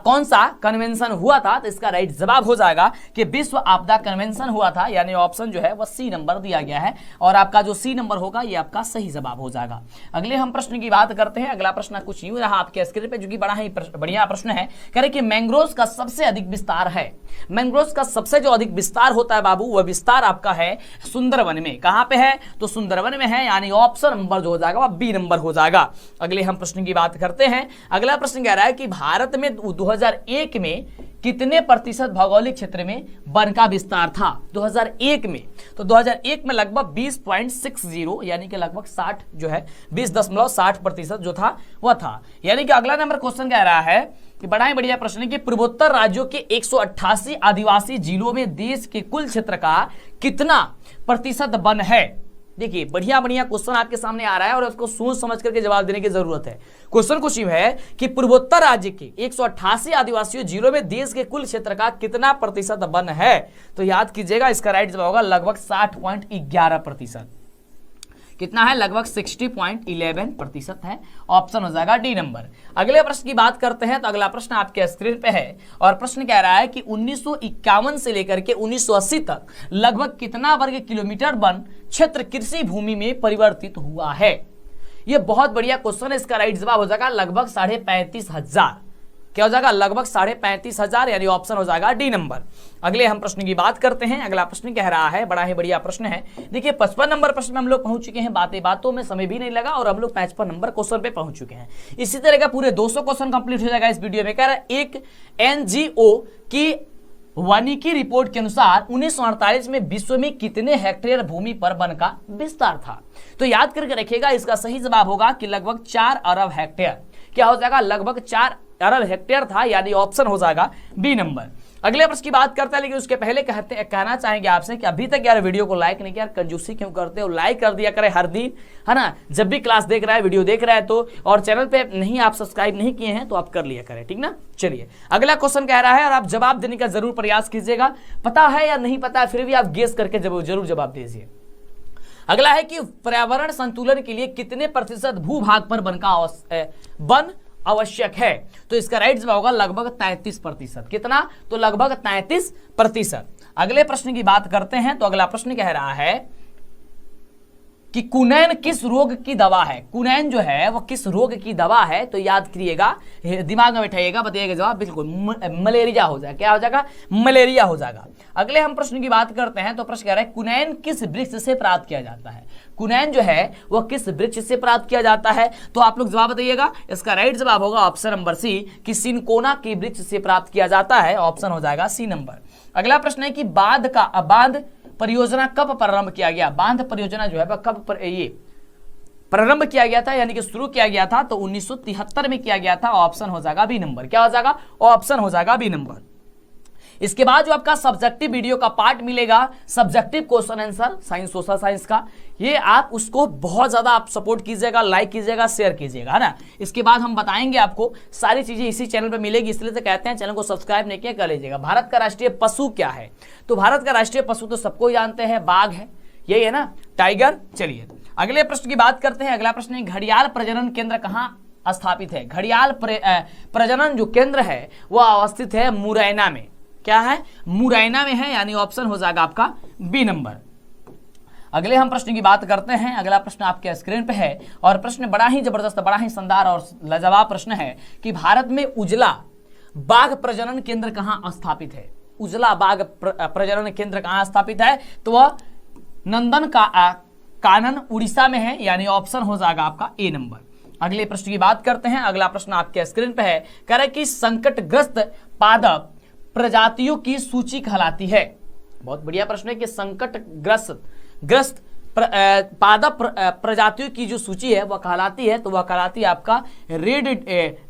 कौन सा कन्वेंशन हुआ था? तो इसका राइट जवाब हो जाएगा कि विश्व आपदा कन्वेंशन हुआ था, यानी ऑप्शन जो है वह सी नंबर दिया गया है और आपका जो सी नंबर होगा ये आपका सही जवाब हो जाएगा। अगले हम प्रश्न की बात करते हैं। अगला प्रश्न कुछ यूं रहा आपके स्क्रीन पे, जो कि बड़ा ही बढ़िया प्रश्न है। कह रहे कि मैंग्रोव्स का सबसे अधिक विस्तार है। मैंग्रोव्स का सबसे जो अधिक विस्तार होता है बाबू, वह विस्तार आपका है सुंदरवन में। कहां पे है? तो सुंदरवन में है, यानी ऑप्शन नंबर जो हो जाएगा वह बी नंबर हो जाएगा। अगले हम प्रश्न की बात करते हैं। अगला प्रश्न कह रहा है कि भारत में 2001 में कितने प्रतिशत भौगोलिक क्षेत्र में वन का विस्तार था? 2001 में, तो 2001 में लगभग 20.60 यानी कि लगभग 60 जो है 20.60% जो था वह था। यानी कि अगला नंबर क्वेश्चन कह रहा है ये बड़ा ही बढ़िया प्रश्न है कि पूर्वोत्तर राज्यों के 188 आदिवासी जिलों में देश के कुल क्षेत्र का कितना प्रतिशत वन है। देखिए बढ़िया बढ़िया क्वेश्चन आपके सामने आ रहा है और उसको सोच समझ करके जवाब देने की जरूरत है। क्वेश्चन कुछ यूं है कि पूर्वोत्तर राज्य के 188 आदिवासी जिलों में देश के कुल क्षेत्र का कितना प्रतिशत वन है। तो याद कीजिएगा इसका राइट जवाब होगा लगभग 60.11%। कितना है, लगभग 60.11% है। ऑप्शन हो जाएगा डी नंबर। अगले प्रश्न की बात करते हैं तो अगला प्रश्न आपके स्क्रीन पे है और प्रश्न कह रहा है कि 1951 से लेकर के 1980 तक लगभग कितना वर्ग किलोमीटर वन क्षेत्र कृषि भूमि में परिवर्तित हुआ है। यह बहुत बढ़िया क्वेश्चन है। इसका राइट जवाब हो जाएगा लगभग 35,500। क्या हो जाएगा, लगभग 35,500, यानी ऑप्शन हो जाएगा डी नंबर। अगले हम प्रश्न की बात करते हैं। अगला प्रश्न कह रहा है, बड़ा ही बढ़िया प्रश्न है। देखिए 55 नंबर प्रश्न में हम लोग पहुंच चुके हैं, बातों में समय भी नहीं लगा और हम लोग 55 नंबर क्वेश्चन पे पहुंच चुके हैं। इसी तरह का पूरे 200 क्वेश्चन कंप्लीट हो जाएगा इस वीडियो में। कह रहा है एक एनजीओ की वानिकी रिपोर्ट के अनुसार 1948 में विश्व में कितने हेक्टेयर भूमि पर वन का विस्तार था। तो याद करके रखिएगा, इसका सही जवाब होगा कि लगभग 4 अरब हेक्टेयर। क्या हो जाएगा, लगभग 4 अरब हेक्टेयर था, यानी ऑप्शन हो जाएगा बी नंबर। अगले प्रश्न की बात करते हैं, लेकिन उसके पहले कहना चाहेंगे आपसे कि अभी तक यार वीडियो को लाइक नहीं किया, कंजूसी क्यों करते हो, लाइक कर दिया करें हर दिन, है ना। जब भी क्लास देख रहा है, वीडियो देख रहा है तो, और चैनल पे नहीं आप सब्सक्राइब नहीं किए हैं तो आप कर लिया करें, ठीक ना। चलिए अगला क्वेश्चन कह रहा है और आप जवाब देने का जरूर प्रयास कीजिएगा। पता है या नहीं पता है फिर भी आप गेस करके जरूर जवाब दीजिए। अगला है कि पर्यावरण संतुलन के लिए कितने प्रतिशत भूभाग पर वन आवश्यक है। तो इसका राइट जवाब होगा लगभग 33%। कितना, तो लगभग 33%। अगले प्रश्न की बात करते हैं तो अगला प्रश्न कह रहा है कि कुनैन किस रोग की दवा है। कुनैन जो है वो किस रोग की दवा है। तो याद करिएगा, दिमाग में बैठाइएगा, बताइएगा जवाब। बिल्कुल मलेरिया हो जाएगा। क्या हो जाएगा, मलेरिया हो जाएगा। अगले हम प्रश्न की बात करते हैं तो प्रश्न कह रहा है कुनैन किस वृक्ष से प्राप्त किया जाता है। कुनैन जो है वह किस वृक्ष से प्राप्त किया जाता है। तो आप लोग जवाब बताइएगा। इसका राइट जवाब होगा ऑप्शन नंबर सी कि सिनकोना के वृक्ष से प्राप्त किया जाता है। ऑप्शन हो जाएगा सी नंबर। अगला प्रश्न है कि बांध परियोजना कब प्रारंभ किया गया। बांध परियोजना जो है वह कब प्रारंभ किया गया था, यानी कि शुरू किया गया था, तो 1973 में किया गया था। ऑप्शन हो जाएगा बी नंबर। क्या हो जाएगा, ऑप्शन हो जाएगा बी नंबर। इसके बाद जो आपका सब्जेक्टिव वीडियो का पार्ट मिलेगा, subjective question answer science social science का, ये आप उसको बहुत ज्यादा आप सपोर्ट कीजिएगा, लाइक कीजिएगा, शेयर कीजिएगा, है ना। इसके बाद हम बताएंगे आपको सारी चीजें इसी चैनल पे मिलेगी, इसलिए तो कहते हैं चैनल को सब्सक्राइब नहीं किया कर लीजिएगा। भारत का राष्ट्रीय पशु क्या है। तो भारत का राष्ट्रीय पशु तो सबको जानते हैं, बाघ है, यही है ना, टाइगर। चलिए अगले प्रश्न की बात करते हैं। अगला प्रश्न है घड़ियाल प्रजनन केंद्र कहाँ स्थापित है। घड़ियाल प्रजनन जो केंद्र है वह अवस्थित है मुरैना में। क्या है, मुरैना में है, यानी ऑप्शन हो जाएगा आपका बी नंबर। अगले हम प्रश्न की बात करते हैं। अगला प्रश्न आपके स्क्रीन पे है और प्रश्न बड़ा ही जबरदस्त, बड़ा ही शानदार और लाजवाब प्रश्न है कि भारत में उजला बाघ प्रजनन केंद्र कहां स्थापित है। उजला बाघ प्रजनन केंद्र कहां स्थापित है। तो वह कानन उड़ीसा में है, यानी ऑप्शन हो जाएगा आपका ए नंबर। अगले प्रश्न की बात करते हैं। अगला प्रश्न आपके स्क्रीन पे है, कह रहा है कि संकटग्रस्त पादप प्रजातियों की सूची कहलाती है। बहुत बढ़िया प्रश्न है कि संकटग्रस्त पादप प्रजातियों की जो सूची है वह कहलाती है, तो वह कहलाती है आपका रेड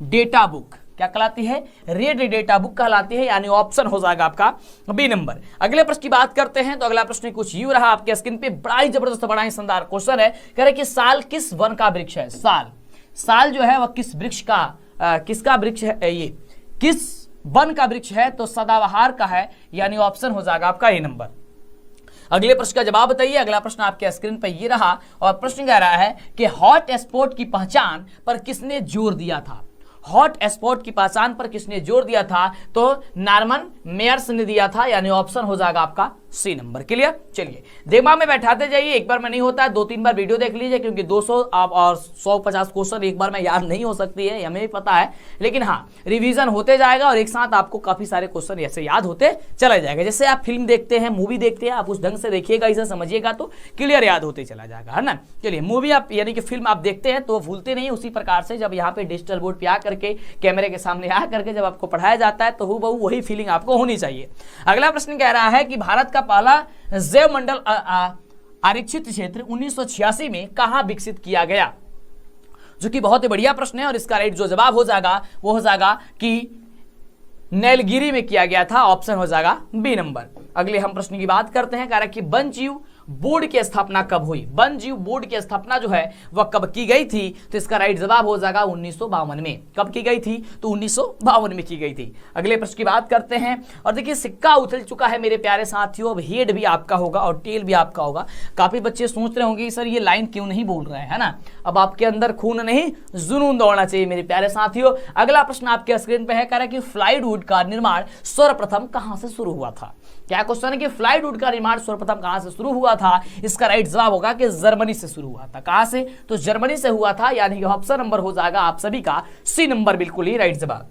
डेटा बुक। क्या कहलाती है, रेड डेटा बुक कहलाती है, यानी ऑप्शन हो जाएगा आपका बी नंबर। अगले प्रश्न की बात करते हैं तो अगला प्रश्न कुछ यूं रहा आपके स्क्रीन पे, बड़ा ही जबरदस्त, बड़ा ही शानदार क्वेश्चन है। कह रहे कि साल किस वन का वृक्ष है। साल जो है वह किस वृक्ष का किसका वृक्ष है, ये किस वन का वृक्ष है। तो सदाबहार का है, यानी ऑप्शन हो जाएगा आपका ए नंबर। अगले प्रश्न का जवाब बताइए। अगला प्रश्न आपके स्क्रीन पर ये रहा और प्रश्न कह रहा है कि हॉट स्पॉट की पहचान पर किसने जोर दिया था। हॉट स्पॉट की पहचान पर किसने जोर दिया था। तो नॉर्मन मेयर्स ने दिया था, यानी ऑप्शन हो जाएगा आपका सी नंबर। क्लियर। चलिए दिमाग में बैठाते जाइए, एक बार में नहीं होता है, 2-3 बार वीडियो देख लीजिए, क्योंकि 200 और 150 क्वेश्चन एक बार में याद नहीं हो सकती है, हमें भी पता है, लेकिन हाँ रिवीजन होते जाएगा और एक साथ आपको काफी सारे क्वेश्चन ऐसे याद होते चला जाएगा। जैसे आप फिल्म देखते हैं, मूवी देखते हैं, आप उस ढंग से देखिएगा, इसे समझिएगा तो क्लियर याद होते चला जाएगा, है ना। चलिए मूवी आप यानी कि फिल्म आप देखते हैं तो भूलते नहीं, उसी प्रकार से जब यहाँ पे डिजिटल बोर्ड पे आ करके कैमरे के सामने आ करके जब आपको पढ़ाया जाता है तो हूबहू वही फीलिंग आपको होनी चाहिए। अगला प्रश्न कह रहा है कि भारत का पहला जैव मंडल आरक्षित क्षेत्र 1986 में कहां विकसित किया गया। जो कि बहुत ही बढ़िया प्रश्न है। और इसका राइट जो जवाब हो जाएगा वो हो जाएगा कि नीलगिरी में किया गया था, ऑप्शन हो जाएगा बी नंबर। अगले हम प्रश्न की बात करते हैं, कह रहा है कि वन्यजीव बोर्ड की स्थापना कब हुई। वन्यजीव बोर्ड की स्थापना जो है वह कब की गई थी, तो इसका राइट जवाब हो जाएगा 1952 में। कब की गई थी, तो 1952 में की गई थी। अगले प्रश्न की बात करते हैं, और देखिए सिक्का उछल चुका है मेरे प्यारे साथियों, अब हेड भी आपका होगा और टेल भी आपका होगा। काफी बच्चे सोच रहे होंगे सर ये लाइन क्यों नहीं बोल रहे हैं, है ना। अब आपके अंदर खून नहीं जुनून दौड़ना चाहिए मेरे प्यारे साथियों। अगला प्रश्न आपके स्क्रीन पे है, कह रहा है कि फ्लाईवुड का निर्माण सर्वप्रथम कहां से शुरू हुआ था। क्या क्वेश्चन है कि फ्लाईवुड का निर्माण सर्वप्रथम कहां से शुरू हुआ था, इसका राइट जवाब होगा कि जर्मनी से शुरू हुआ था। कहां से, तो जर्मनी से हुआ था, यानी कि ऑप्शन नंबर हो जाएगा आप सभी का सी नंबर, बिल्कुल ही राइट जवाब।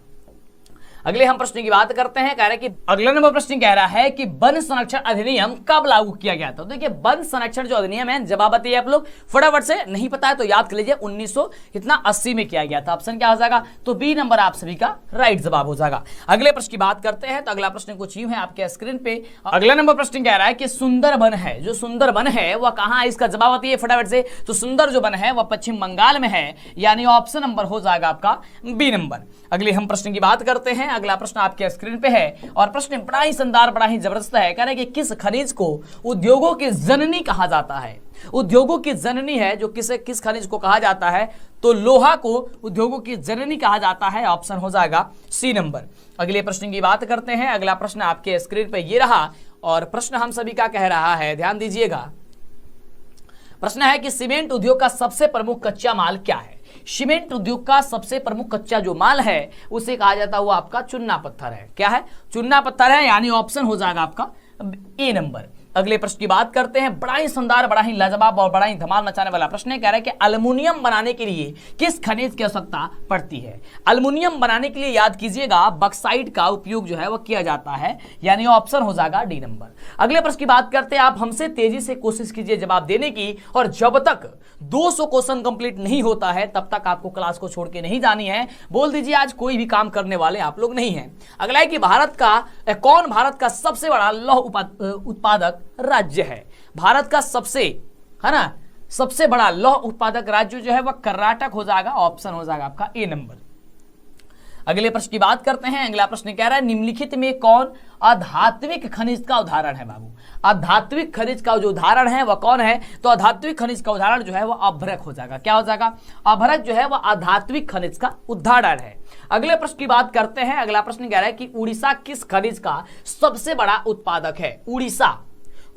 अगले हम प्रश्न की बात करते हैं, कह रहा है कि अगला नंबर प्रश्न कह रहा है कि वन संरक्षण अधिनियम कब लागू किया गया था। देखिए वन संरक्षण जो अधिनियम है, जवाब बताइए आप लोग फटाफट से, नहीं पता है तो याद कर लीजिए 1980 में किया गया था। ऑप्शन क्या हो जाएगा, तो बी नंबर आप सभी का राइट जवाब हो जाएगा। अगले प्रश्न की बात करते हैं, तो अगला प्रश्न कुछ यूं है आपके स्क्रीन पे। अगला नंबर प्रश्न कह रहा है कि सुंदरबन है, जो सुंदरबन है वह कहां है, इसका जवाब बताइए फटाफट से। तो सुंदर जो वन है वह पश्चिम बंगाल में है, यानी ऑप्शन नंबर हो जाएगा आपका बी नंबर। अगले हम प्रश्न की बात करते हैं, अगला प्रश्न आपके स्क्रीन पे है और प्रश्न बड़ा ही शानदार, बड़ा ही जबरदस्त है। कह रहे हैं कि किस खनिज को उद्योगों की जननी कहा जाता है। उद्योगों की जननी है जो किस खनिज को कहा जाता है, तो लोहा को उद्योगों की जननी कहा जाता है, ऑप्शन हो जाएगा सी नंबर। अगले प्रश्न की बात करते हैं, अगला प्रश्न आपके स्क्रीन पे ये रहा और प्रश्न हम सभी का कह रहा है, ध्यान दीजिएगा। प्रश्न है कि सीमेंट उद्योग का सबसे प्रमुख कच्चा माल क्या है। सीमेंट उद्योग का सबसे प्रमुख कच्चा जो माल है उसे कहा जाता है वो आपका चुन्ना पत्थर है। क्या है, चुन्ना पत्थर है, यानी ऑप्शन हो जाएगा आपका ए नंबर। अगले प्रश्न की बात करते हैं, बड़ा ही शानदार, बड़ा ही लाजवाब और बड़ा ही धमाल मचाने वाला प्रश्न है। कह रहा है कि एल्युमिनियम बनाने के लिए किस खनिज की आवश्यकता पड़ती है। एल्युमिनियम बनाने के लिए याद कीजिएगा बॉक्साइट का उपयोग जो है वह किया जाता है, यानी ऑप्शन हो जाएगा डी नंबर। अगले प्रश्न की बात करते हैं, आप हमसे तेजी से कोशिश कीजिए जवाब देने की, और जब तक 200 क्वेश्चन कंप्लीट नहीं होता है तब तक आपको क्लास को छोड़ के नहीं जानी है। बोल दीजिए आज कोई भी काम करने वाले आप लोग नहीं है। अगला है कि कौन भारत का सबसे बड़ा लौह उत्पादक राज्य है। भारत का सबसे बड़ा लौह उत्पादक राज्य जो है वह कर्नाटक हो जाएगा, ऑप्शन हो जाएगा आपका ए नंबर। अगले प्रश्न की बात करते हैं, अगला प्रश्न कह रहा है निम्नलिखित में कौन आध्यात्मिक खनिज का उदाहरण है। बाबू आध्यात्मिक खनिज का जो उदाहरण है वह कौन है, तो आध्यात्मिक खनिज का उदाहरण जो है वह अभ्रक हो जाएगा। क्या हो जाएगा, अभ्रक जो है वह आध्यात्मिक खनिज का उदाहरण है। अगले प्रश्न की बात करते हैं, अगला प्रश्न कह रहा है कि उड़ीसा किस खनिज का सबसे बड़ा उत्पादक है।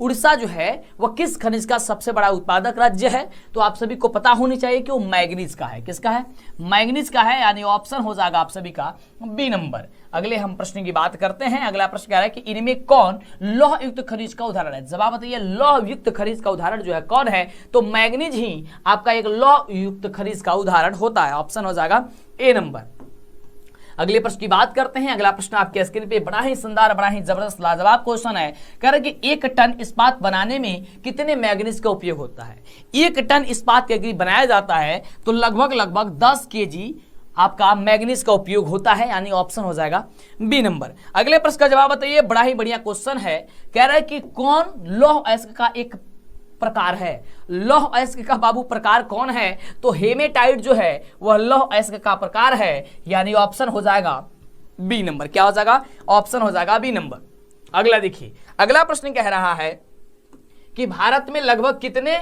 उड़ीसा जो है वह किस खनिज का सबसे बड़ा उत्पादक राज्य है, तो आप सभी को पता होनी चाहिए कि वो मैग्नीज का है। किसका है, मैग्नीज का है, यानी ऑप्शन हो जाएगा आप सभी का बी नंबर। अगले हम प्रश्न की बात करते हैं, अगला प्रश्न कह रहा है कि इनमें कौन लौह युक्त खनिज का उदाहरण है। जवाब बताइए लौह युक्त खनिज का उदाहरण जो है कौन है, तो मैग्नीज ही आपका एक लौह युक्त खनिज का उदाहरण होता है, ऑप्शन हो जाएगा ए नंबर। अगले प्रश्न की बात करते हैं, अगला प्रश्न आपके स्क्रीन पे बड़ा ही शानदार, बड़ा ही जबरदस्त लाजवाब क्वेश्चन है। कह रहे कि 1 टन इस्पात बनाने में कितने मैग्नीज का उपयोग होता है। 1 टन इस्पात यदि बनाया जाता है तो लगभग 10 केजी आपका मैग्नीज का उपयोग होता है, यानी ऑप्शन हो जाएगा बी नंबर। अगले प्रश्न का जवाब बताइए, बड़ा ही बढ़िया क्वेश्चन है। कह रहा है कि कौन लौह अयस्क का एक प्रकार है। लौह अयस्क का बाबू प्रकार कौन है, तो हेमेटाइट जो है वह लौह अयस्क का प्रकार है, यानी ऑप्शन हो जाएगा बी नंबर। क्या हो जाएगा, ऑप्शन हो जाएगा बी नंबर। अगला देखिए, अगला प्रश्न कह रहा है कि भारत में लगभग कितने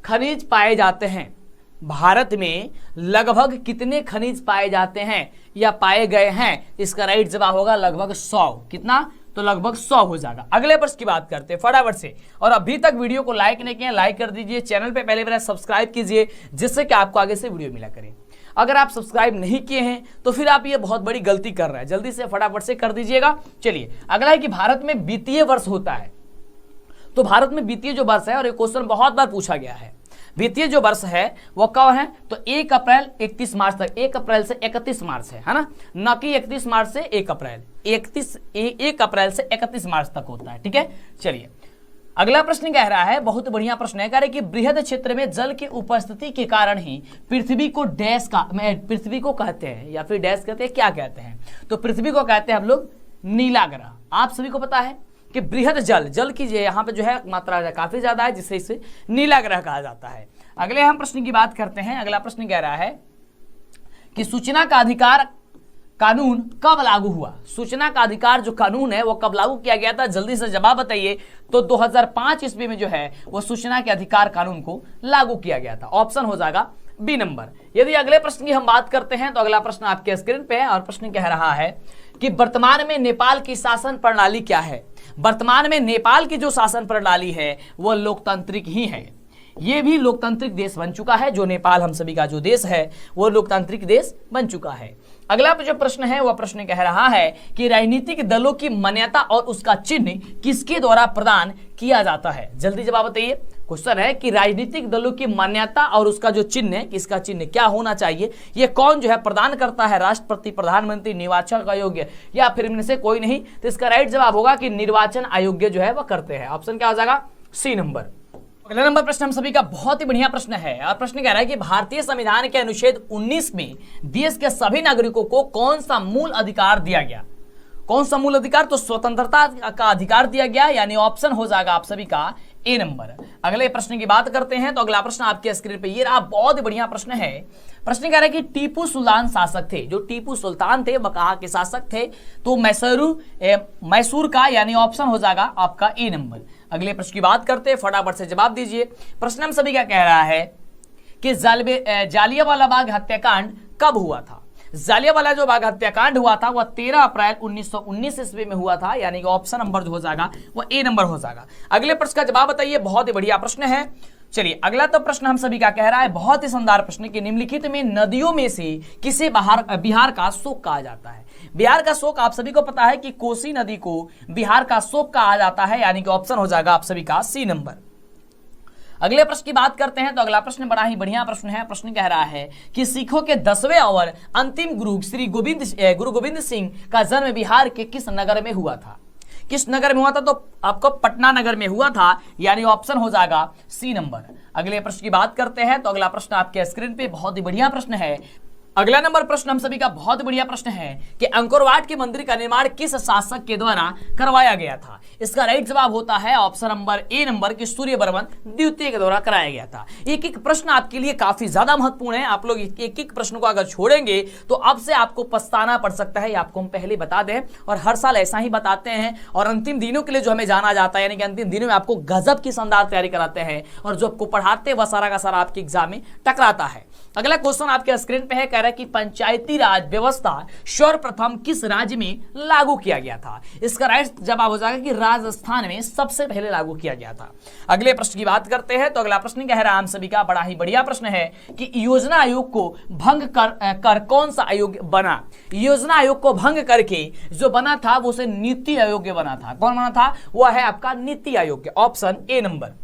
खनिज पाए जाते हैं। भारत में लगभग कितने खनिज पाए जाते हैं या पाए गए हैं, इसका राइट जवाब होगा लगभग 100। कितना, तो लगभग 100 हो जाएगा। अगले प्रश्न की बात करते हैं फटाफट से, और अभी तक वीडियो को लाइक नहीं किया लाइक कर दीजिए, चैनल पे पहले बार सब्सक्राइब कीजिए जिससे कि आपको आगे से वीडियो मिला करें। अगर आप सब्सक्राइब नहीं किए हैं तो फिर आप ये बहुत बड़ी गलती कर रहे हैं, जल्दी से फटाफट से कर दीजिएगा। चलिए अगला है कि भारत में वित्तीय वर्ष होता है। तो भारत में वित्तीय जो वर्ष है, और ये क्वेश्चन बहुत बार पूछा गया है, वित्तीय जो वर्ष है वो कब है, तो 1 अप्रैल 31 मार्च तक, 1 अप्रैल से 31 मार्च है ना, न कि 31 मार्च से 1 अप्रैल, 1 अप्रैल से 31 मार्च तक होता है। ठीक है, चलिए अगला प्रश्न कह रहा है, बहुत बढ़िया प्रश्न है। कह रहे कि बृहद क्षेत्र में जल की उपस्थिति के कारण ही पृथ्वी को पृथ्वी को कहते हैं, या फिर डैश कहते हैं, क्या कहते हैं, तो पृथ्वी को कहते हैं हम लोग नीला ग्रह। आप सभी को पता है कि बृहद जल की यहाँ पे जो है मात्रा काफी ज्यादा है, जिससे इसे नीला ग्रह कहा जाता है। अगले हम प्रश्न की बात करते हैं, अगला प्रश्न कह रहा है कि सूचना का अधिकार कानून कब लागू हुआ। सूचना का अधिकार जो कानून है वो कब लागू किया गया था, जल्दी से जवाब बताइए। तो 2005 ईस्वी में जो है वो सूचना के अधिकार कानून को लागू किया गया था। ऑप्शन हो जाएगा बी नंबर। यदि अगले प्रश्न की हम बात करते हैं तो अगला प्रश्न आपके स्क्रीन पे है और प्रश्न कह रहा है कि वर्तमान में नेपाल की शासन प्रणाली क्या है। वर्तमान में नेपाल की जो शासन प्रणाली है वो लोकतांत्रिक ही है। ये भी लोकतांत्रिक देश बन चुका है। जो नेपाल हम सभी का जो देश है वो लोकतांत्रिक देश बन चुका है। अगला जो प्रश्न है वह प्रश्न कह रहा है कि राजनीतिक दलों की मान्यता और उसका चिन्ह किसके द्वारा प्रदान किया जाता है। जल्दी जवाब बताइए। क्वेश्चन है कि राजनीतिक दलों की मान्यता और उसका जो चिन्ह है, इसका चिन्ह क्या होना चाहिए, ये कौन जो है प्रदान करता है, राष्ट्रपति, प्रधानमंत्री, निर्वाचन आयोग या फिर इनमें से कोई नहीं। तो इसका राइट जवाब होगा कि निर्वाचन आयोग जो है वह करते हैं। ऑप्शन क्या हो जाएगा, सी नंबर। अगला नंबर प्रश्न हम सभी का बहुत ही बढ़िया प्रश्न है और प्रश्न कह रहा है कि भारतीय संविधान के अनुच्छेद 19 में देश के सभी नागरिकों को कौन सा मूल अधिकार दिया गया। कौन सा मूल अधिकार, तो स्वतंत्रता का अधिकार दिया गया, यानी ऑप्शन हो जाएगा आप सभी का ए नंबर। अगले प्रश्न की बात करते हैं तो अगला प्रश्न आपके स्क्रीन पे ये रहा, बहुत ही बढ़िया प्रश्न है। प्रश्न कह रहा है कि टीपू सुल्तान शासक थे। जो टीपू सुल्तान थे वह कहाँ के शासक थे, तो मैसूर का, यानी ऑप्शन हो जाएगा आपका ए नंबर। अगले प्रश्न की बात करते हैं, फटाफट से जवाब दीजिए। प्रश्न हम सभी का कह रहा है कि जालियांवाला बाग हत्याकांड कब हुआ था। जालियांवाला जो बाग हत्याकांड हुआ था वह 13 अप्रैल 1919 ईस्वी में हुआ था, यानी कि ऑप्शन नंबर जो हो जाएगा वह ए नंबर हो जाएगा। अगले प्रश्न का जवाब बताइए, बहुत ही बढ़िया प्रश्न है। चलिए अगला तो प्रश्न हम सभी का कह रहा है, बहुत ही शानदार प्रश्न कि निम्नलिखित में नदियों में से किसे बिहार का शोक कहा जाता है। बिहार का शोक आप सभी को पता है कि कोसी नदी को बिहार का शोक कहा जाता है, यानी कि ऑप्शन हो जाएगा आप सभी का सी नंबर। अगले प्रश्न की बात करते हैं तो अगला प्रश्न बड़ा ही बढ़िया प्रश्न है। प्रश्न कह रहा है कि सिखों के 10वें और अंतिम गुरु श्री गुरु गोविंद सिंह का जन्म बिहार के किस नगर में हुआ था। किस नगर में हुआ था, तो आपको पटना नगर में हुआ था, यानी ऑप्शन हो जाएगा सी नंबर। अगले प्रश्न की बात करते हैं तो अगला प्रश्न आपके स्क्रीन पे बहुत ही बढ़िया प्रश्न है। अगला नंबर प्रश्न हम सभी का बहुत बढ़िया प्रश्न है कि अंकोरवाट के मंदिर का निर्माण किस शासक के द्वारा करवाया गया था। इसका राइट जवाब होता है ऑप्शन नंबर ए नंबर कि सूर्यवर्मन द्वितीय के द्वारा कराया गया था। एक एक प्रश्न आपके लिए काफी ज्यादा महत्वपूर्ण है। आप लोग एक एक प्रश्न को अगर छोड़ेंगे तो अब से आपको पछताना पड़ सकता है, आपको हम पहले बता दें और हर साल ऐसा ही बताते हैं। और अंतिम दिनों के लिए जो हमें जाना जाता है, यानी कि अंतिम दिनों में आपको गजब की शानदार तैयारी कराते हैं और जो आपको पढ़ाते हैं वह सारा का सारा आपके एग्जाम में टकराता है। अगला क्वेश्चन आपके स्क्रीन पे है, कह रहा है कि पंचायती राज व्यवस्था सर्वप्रथम किस राज्य में लागू किया गया था। इसका राइट जवाब हो जाएगा कि राजस्थान में सबसे पहले लागू किया गया था। अगले प्रश्न की बात करते हैं तो अगला प्रश्न कह रहा है हम सभी का बड़ा ही बढ़िया प्रश्न है कि योजना आयोग को भंग कर कौन सा आयोग बना। योजना आयोग को भंग करके जो बना था वो से नीति आयोग बना था। कौन बना था, वह है आपका NITI Aayog, option A number.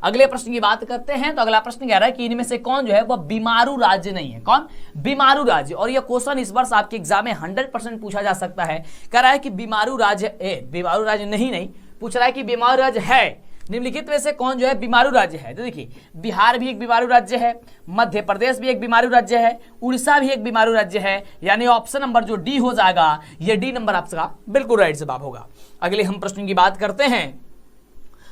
अगले प्रश्न की बात करते हैं तो अगला प्रश्न कह रहा है कि इनमें से कौन जो है वह बीमारू राज्य नहीं है। कौन, बीमारू राज्य। और यह क्वेश्चन इस वर्ष आपके एग्जाम में 100% पूछा जा सकता है। कह रहा है कि बीमारू राज्य बीमारू राज्य नहीं पूछ रहा है कि बीमारू राज्य है निम्नलिखित में से कौन जो है बीमारू राज्य है। तो देखिए बिहार भी एक बीमारू राज्य है, मध्य प्रदेश भी एक बीमारू राज्य है, उड़ीसा भी एक बीमारू राज्य है, यानी ऑप्शन नंबर जो डी हो जाएगा ये डी नंबर आपका बिल्कुल राइट जवाब होगा। अगले हम प्रश्न की बात करते हैं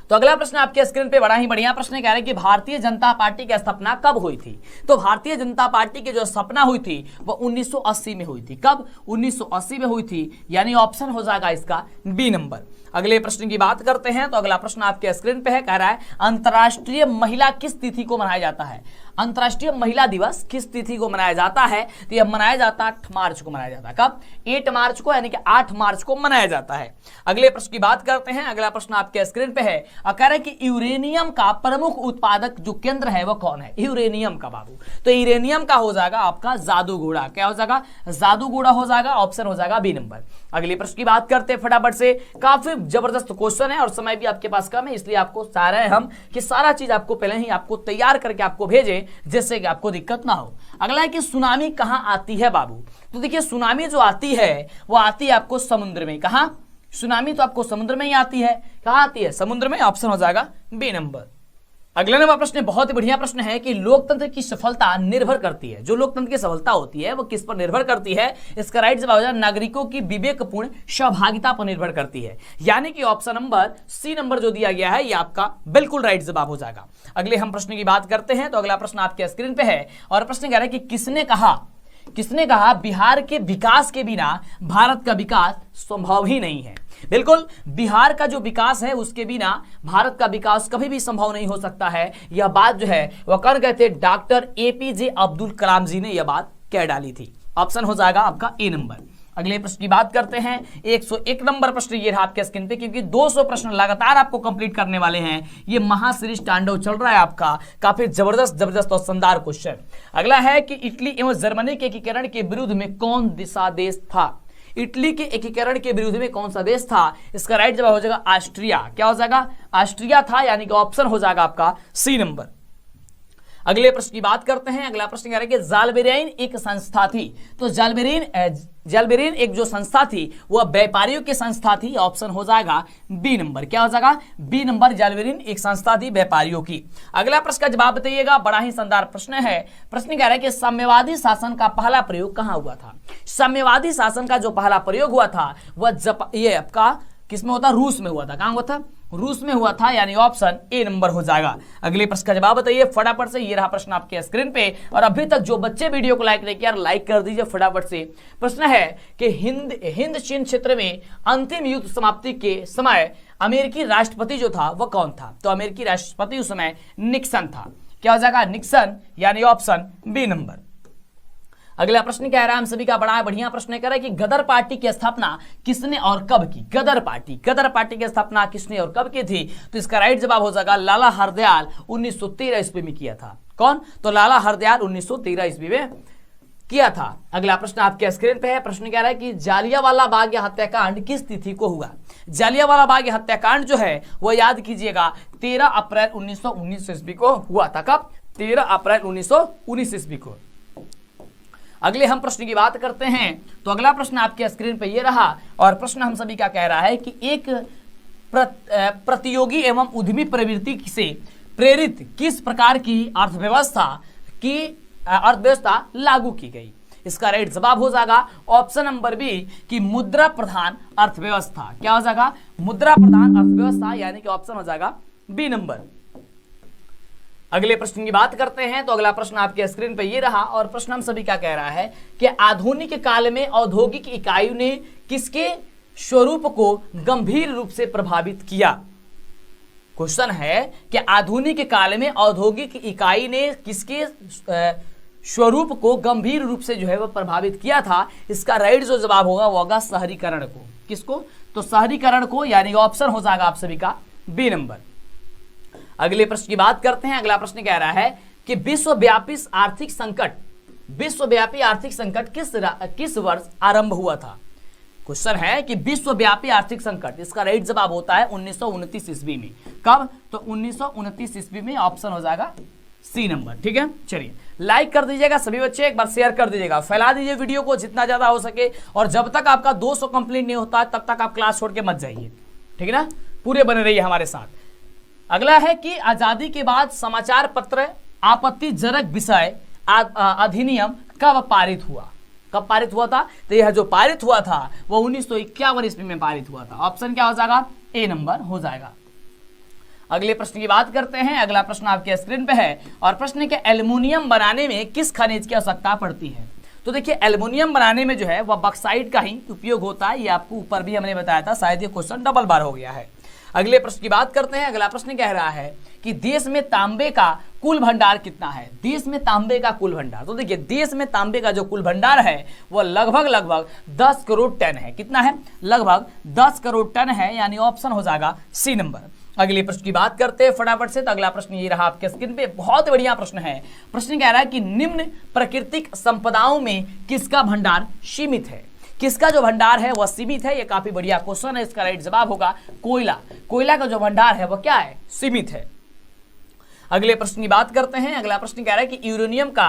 तो अगला प्रश्न आपके स्क्रीन पे बड़ा ही बढ़िया प्रश्न कह रहे हैं कि भारतीय जनता पार्टी की स्थापना कब हुई थी। तो भारतीय जनता पार्टी की जो स्थापना हुई थी वो 1980 में हुई थी। कब, 1980 में हुई थी, यानी ऑप्शन हो जाएगा इसका बी नंबर। अगले प्रश्न की बात करते हैं तो अगला प्रश्न आपके स्क्रीन पे है, कह रहा है अंतर्राष्ट्रीय महिला किस तिथि को मनाया जाता है। अंतर्राष्ट्रीय महिला दिवस किस तिथि को मनाया जाता है, तो यह मनाया जाता है 8 मार्च को मनाया जाता है। कब, 8 मार्च को, यानी कि 8 मार्च को मनाया जाता है। अगले प्रश्न की बात करते हैं। अगला प्रश्न आपके स्क्रीन पे है और कह रहा है कि यूरेनियम का प्रमुख उत्पादक जो केंद्र है वह कौन है। यूरेनियम का बाबू, तो यूरेनियम का हो जाएगा आपका जादूगोड़ा। क्या हो जाएगा, जादूगोड़ा हो जाएगा, ऑप्शन हो जाएगा बी नंबर। अगले प्रश्न की बात करते हैं फटाफट से, काफी जबरदस्त क्वेश्चन है और समय भी आपके पास कम है, इसलिए आपको चाह रहे हैं हम कि सारा चीज आपको पहले ही आपको तैयार करके आपको भेजे जिससे कि आपको दिक्कत ना हो। अगला है कि सुनामी कहां आती है बाबू। तो देखिए सुनामी जो आती है वो आती है आपको समुद्र में। कहां, सुनामी तो आपको समुद्र में ही आती है। कहां आती है, समुद्र में, ऑप्शन हो जाएगा बी नंबर। अगला नंबर प्रश्न बहुत ही बढ़िया प्रश्न है कि लोकतंत्र की सफलता निर्भर करती है। जो लोकतंत्र की सफलता होती है वो किस पर निर्भर करती है। इसका राइट जवाब हो जाएगा नागरिकों की विवेकपूर्ण सहभागिता पर निर्भर करती है, यानी कि ऑप्शन नंबर सी नंबर जो दिया गया है ये आपका बिल्कुल राइट जवाब हो जाएगा। अगले हम प्रश्न की बात करते हैं तो अगला प्रश्न आपके स्क्रीन पे है और प्रश्न कह रहा है कि किसने कहा किसने कहा? बिहार के विकास के बिना भारत का विकास संभव ही नहीं है। बिल्कुल, बिहार का जो विकास है उसके बिना भारत का विकास कभी भी संभव नहीं हो सकता है। यह बात जो है वह कर गए थे डॉक्टर एपीजे अब्दुल कलाम जी ने यह बात कह डाली थी। ऑप्शन हो जाएगा आपका ए नंबर। अगले प्रश्न की बात करते हैं। 101 नंबर प्रश्न ये रहा आपके स्क्रीन पे, क्योंकि 200 प्रश्न लगातार आपको कंप्लीट करने वाले हैं। ये महासीरीज तांडव चल रहा है आपका, काफी जबरदस्त और शानदार क्वेश्चन। अगला है कि इटली एवं जर्मनी के एकीकरण के विरुद्ध में कौन देश था? इटली के एकीकरण के विरुद्ध में कौन सा देश था? इसका राइट जवाब हो जाएगा ऑस्ट्रिया। क्या हो जाएगा? ऑस्ट्रिया था, यानी कि ऑप्शन हो जाएगा आपका सी नंबर। अगले प्रश्न की बात करते हैं। अगला प्रश्न कह रहा है कि जालबेरेन एक संस्था थी। तो जालबेरेन एक जो संस्था थी वह व्यापारियों की संस्था थी। ऑप्शन हो जाएगा बी नंबर। क्या हो जाएगा? B number. जालबेरेन एक संस्था थी व्यापारियों की। अगला प्रश्न का जवाब बताइएगा, बड़ा ही शानदार प्रश्न है। प्रश्न कह रहा है कि साम्यवादी शासन का पहला प्रयोग कहां हुआ था? साम्यवादी शासन का जो पहला प्रयोग हुआ था वह ये आपका किसमें हुआ था? रूस में हुआ था। कहां हुआ था? रूस में हुआ था, यानी ऑप्शन ए नंबर हो जाएगा। अगले प्रश्न का जवाब बताइए फटाफट से। ये रहा प्रश्न आपके स्क्रीन पे। और अभी तक जो बच्चे वीडियो को लाइक नहीं किया, लाइक कर दीजिए फटाफट से। प्रश्न है कि हिंद चीन क्षेत्र में अंतिम युद्ध समाप्ति के समय अमेरिकी राष्ट्रपति जो था वह कौन था? तो अमेरिकी राष्ट्रपति उस समय निक्सन था। क्या हो जाएगा? निक्सन, यानी ऑप्शन बी नंबर। अगला प्रश्न कह रहा है, हम सभी का बड़ा बढ़िया प्रश्न कह रहा है कि गदर पार्टी की स्थापना किसने और कब की? गदर पार्टी की स्थापना किसने और कब की थी? तो इसका राइट जवाब हो जाएगा लाला हरदयाल 1913 ईस्वी में किया था। कौन? तो लाला हरदयाल 1913 ईस्वी में किया था। अगला प्रश्न आपके स्क्रीन पे है। प्रश्न कह रहा है कि जालियांवाला बाग हत्याकांड किस तिथि को हुआ? जालियांवाला बाग हत्याकांड जो है वह याद कीजिएगा 13 अप्रैल 1919 ईस्वी को हुआ था। कब? 13 अप्रैल 1919 ईस्वी को। अगले हम प्रश्न की बात करते हैं। तो अगला प्रश्न आपके स्क्रीन पे ये रहा, और प्रश्न हम सभी का कह रहा है कि एक प्रतियोगी एवं उद्यमी प्रवृत्ति से प्रेरित किस प्रकार की अर्थव्यवस्था लागू की गई? इसका राइट जवाब हो जाएगा ऑप्शन नंबर बी कि मुद्रा प्रधान अर्थव्यवस्था। क्या हो जाएगा? मुद्रा प्रधान अर्थव्यवस्था, यानी कि ऑप्शन हो जाएगा बी नंबर। अगले प्रश्न की बात करते हैं। तो अगला प्रश्न आपके स्क्रीन पे ये रहा, और प्रश्न हम सभी का कह रहा है कि आधुनिक काल में औद्योगिक इकाइयों ने किसके स्वरूप को गंभीर रूप से प्रभावित किया? क्वेश्चन है कि आधुनिक काल में औद्योगिक इकाई ने किसके स्वरूप को गंभीर रूप से जो है वह प्रभावित किया था? इसका राइट जो जवाब होगा वो होगा शहरीकरण को। किसको? तो शहरीकरण को, यानी ऑप्शन हो जाएगा आप सभी का बी नंबर। अगले प्रश्न की बात करते हैं। अगला प्रश्न कह रहा है कि विश्वव्यापी आर्थिक संकट किस वर्ष आरंभ हुआ था? क्वेश्चन है कि विश्वव्यापी आर्थिक संकट, इसका राइट जवाब होता है 1929 ईस्वी में। कब? तो 1929 ईस्वी में। ऑप्शन हो जाएगा सी नंबर। ठीक है, चलिए लाइक कर दीजिएगा सभी बच्चे, एक बार शेयर कर दीजिएगा, फैला दीजिए वीडियो को जितना ज्यादा हो सके। और जब तक आपका 200 कंप्लीट नहीं होता तब तक आप क्लास छोड़ के मत जाइए। ठीक है ना, पूरे बने रहिए हमारे साथ। अगला है कि आजादी के बाद समाचार पत्र आपत्तिजनक विषय अधिनियम कब पारित हुआ? कब पारित हुआ था? तो यह जो पारित हुआ था वो 1951 ईस्वी में पारित हुआ था। ऑप्शन क्या हो जाएगा? ए नंबर हो जाएगा। अगले प्रश्न की बात करते हैं। अगला प्रश्न आपके स्क्रीन पे है, और प्रश्न के एल्युमिनियम बनाने में किस खनिज की आवश्यकता पड़ती है? तो देखिए एल्युमिनियम बनाने में जो है वह बॉक्साइट का ही उपयोग होता है। ये आपको ऊपर भी हमने बताया था, शायद ये क्वेश्चन डबल बार हो गया है। अगले प्रश्न की बात करते हैं। अगला प्रश्न कह रहा है कि देश में तांबे का कुल भंडार कितना है? देश में तांबे का कुल भंडार, तो देखिए देश में तांबे का जो कुल भंडार है वह लगभग 10 करोड़ टन है। कितना है? लगभग 10 करोड़ टन है, यानी ऑप्शन हो जाएगा सी नंबर। अगले प्रश्न की बात करते हैं फटाफट से। तो अगला प्रश्न ये रहा आपके स्क्रीन पे, बहुत बढ़िया प्रश्न है। प्रश्न कह रहा है कि निम्न प्राकृतिक संपदाओं में किसका भंडार सीमित है? किसका जो भंडार है वह सीमित है? ये काफी बढ़िया क्वेश्चन है। इसका राइट जवाब होगा कोयला। कोयला का जो भंडार है वह क्या है? सीमित है। अगले प्रश्न की बात करते हैं। अगला प्रश्न कह रहा है कि यूरेनियम का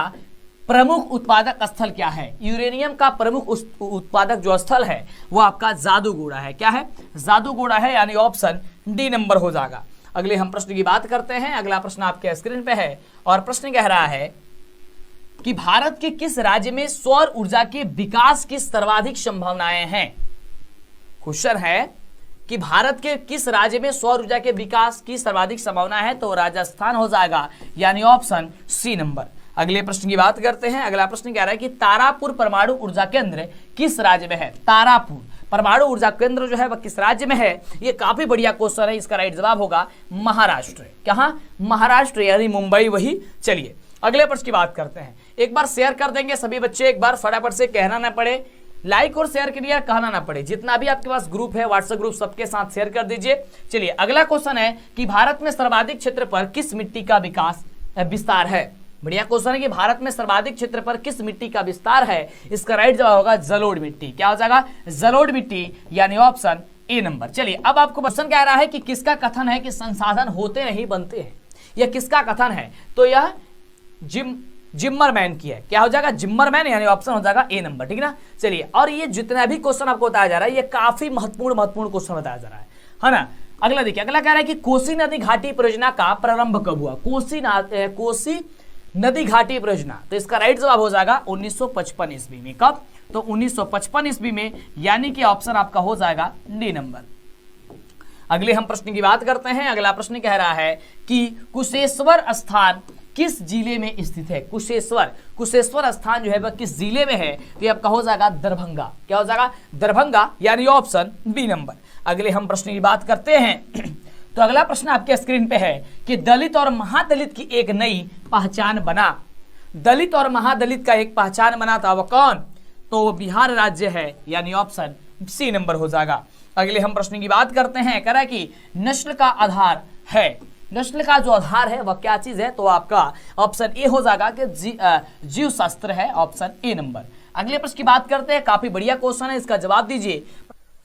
प्रमुख उत्पादक स्थल क्या है? यूरेनियम का प्रमुख उत्पादक जो स्थल है वो आपका जादूगोड़ा है। क्या है? जादूगोड़ा है, यानी ऑप्शन डी नंबर हो जाएगा। अगले हम प्रश्न की बात करते हैं। अगला प्रश्न आपके स्क्रीन पे है, और प्रश्न कह रहा है कि भारत के किस राज्य में सौर ऊर्जा के विकास की सर्वाधिक संभावनाएं हैं? क्वेश्चन है कि भारत के किस राज्य में सौर ऊर्जा के विकास की सर्वाधिक संभावना है? तो राजस्थान हो जाएगा, यानी ऑप्शन सी नंबर। अगले प्रश्न की बात करते हैं। अगला प्रश्न कह रहा है कि तारापुर परमाणु ऊर्जा केंद्र किस राज्य में है? तारापुर परमाणु ऊर्जा केंद्र जो है वह किस राज्य में है? ये काफी बढ़िया क्वेश्चन है। इसका राइट जवाब होगा महाराष्ट्र। कहां? महाराष्ट्र यानी मुंबई वही। चलिए अगले प्रश्न की बात करते हैं। एक बार शेयर कर देंगे सभी बच्चे, एक बार फटाफट से, कहना ना पड़े, लाइक और शेयर के लिए कहना ना पड़े, जितना भी आपके पास ग्रुप है व्हाट्सएप ग्रुप सबके साथ शेयर कर दीजिए। चलिए अगला क्वेश्चन है कि भारत में सर्वाधिक क्षेत्र पर किस मिट्टी का विस्तार है? बढ़िया क्वेश्चन है कि भारत में सर्वाधिक क्षेत्र पर किस मिट्टी का विस्तार है? इसका राइट जवाब होगा जलोढ़ मिट्टी। क्या हो जाएगा? जलोढ़ मिट्टी यानी ऑप्शन ए नंबर। चलिए अब आपको क्वेश्चन कह रहा है कि किसका कथन है कि संसाधन होते नहीं बनते हैं? यह किसका कथन है? तो यह जिम्मरमैन की है। क्या हो जाएगा? जिम्मरमैन यानी ऑप्शन हो जाएगा ए नंबर। ठीक है ना। चलिए और ये जितना भी क्वेश्चन आपको बताया जा रहा है ये काफी महत्वपूर्ण क्वेश्चन बताया जा रहा है ना। अगला देखिए, अगला कह रहा है कि कोसी नदी घाटी परियोजना का प्रारंभ कब हुआ? कोसी नदी घाटी परियोजना, तो इसका राइट जवाब हो जाएगा 1955 ईस्वी में। कब? तो 1955 ईस्वी में, यानी कि ऑप्शन आपका हो जाएगा डी नंबर। अगले हम प्रश्न की बात करते हैं। अगला प्रश्न कह रहा है कि कुशेश्वर स्थान किस जिले में स्थित है? कुशेश्वर स्थान जो है वह किस जिले में है? तो ये आपका हो जाएगा दरभंगा। क्या हो जाएगा? दरभंगा यानी ऑप्शन बी नंबर। अगले हम प्रश्न की बात करते हैं। तो अगला प्रश्न आपके स्क्रीन पे है कि दलित और महादलित की एक नई पहचान बना। दलित और महादलित का एक पहचान बना था, वो कौन? तो वो बिहार राज्य है, यानी ऑप्शन सी नंबर हो जाएगा। अगले हम प्रश्न की बात करते हैं। कह रहा है कि नस्ल का आधार है, नस्ल का जो आधार है वह क्या चीज है? तो आपका ऑप्शन ए हो जाएगा कि जीव शास्त्र है, ऑप्शन ए नंबर। अगले प्रश्न की बात करते हैं। काफी बढ़िया क्वेश्चन है, इसका जवाब दीजिए।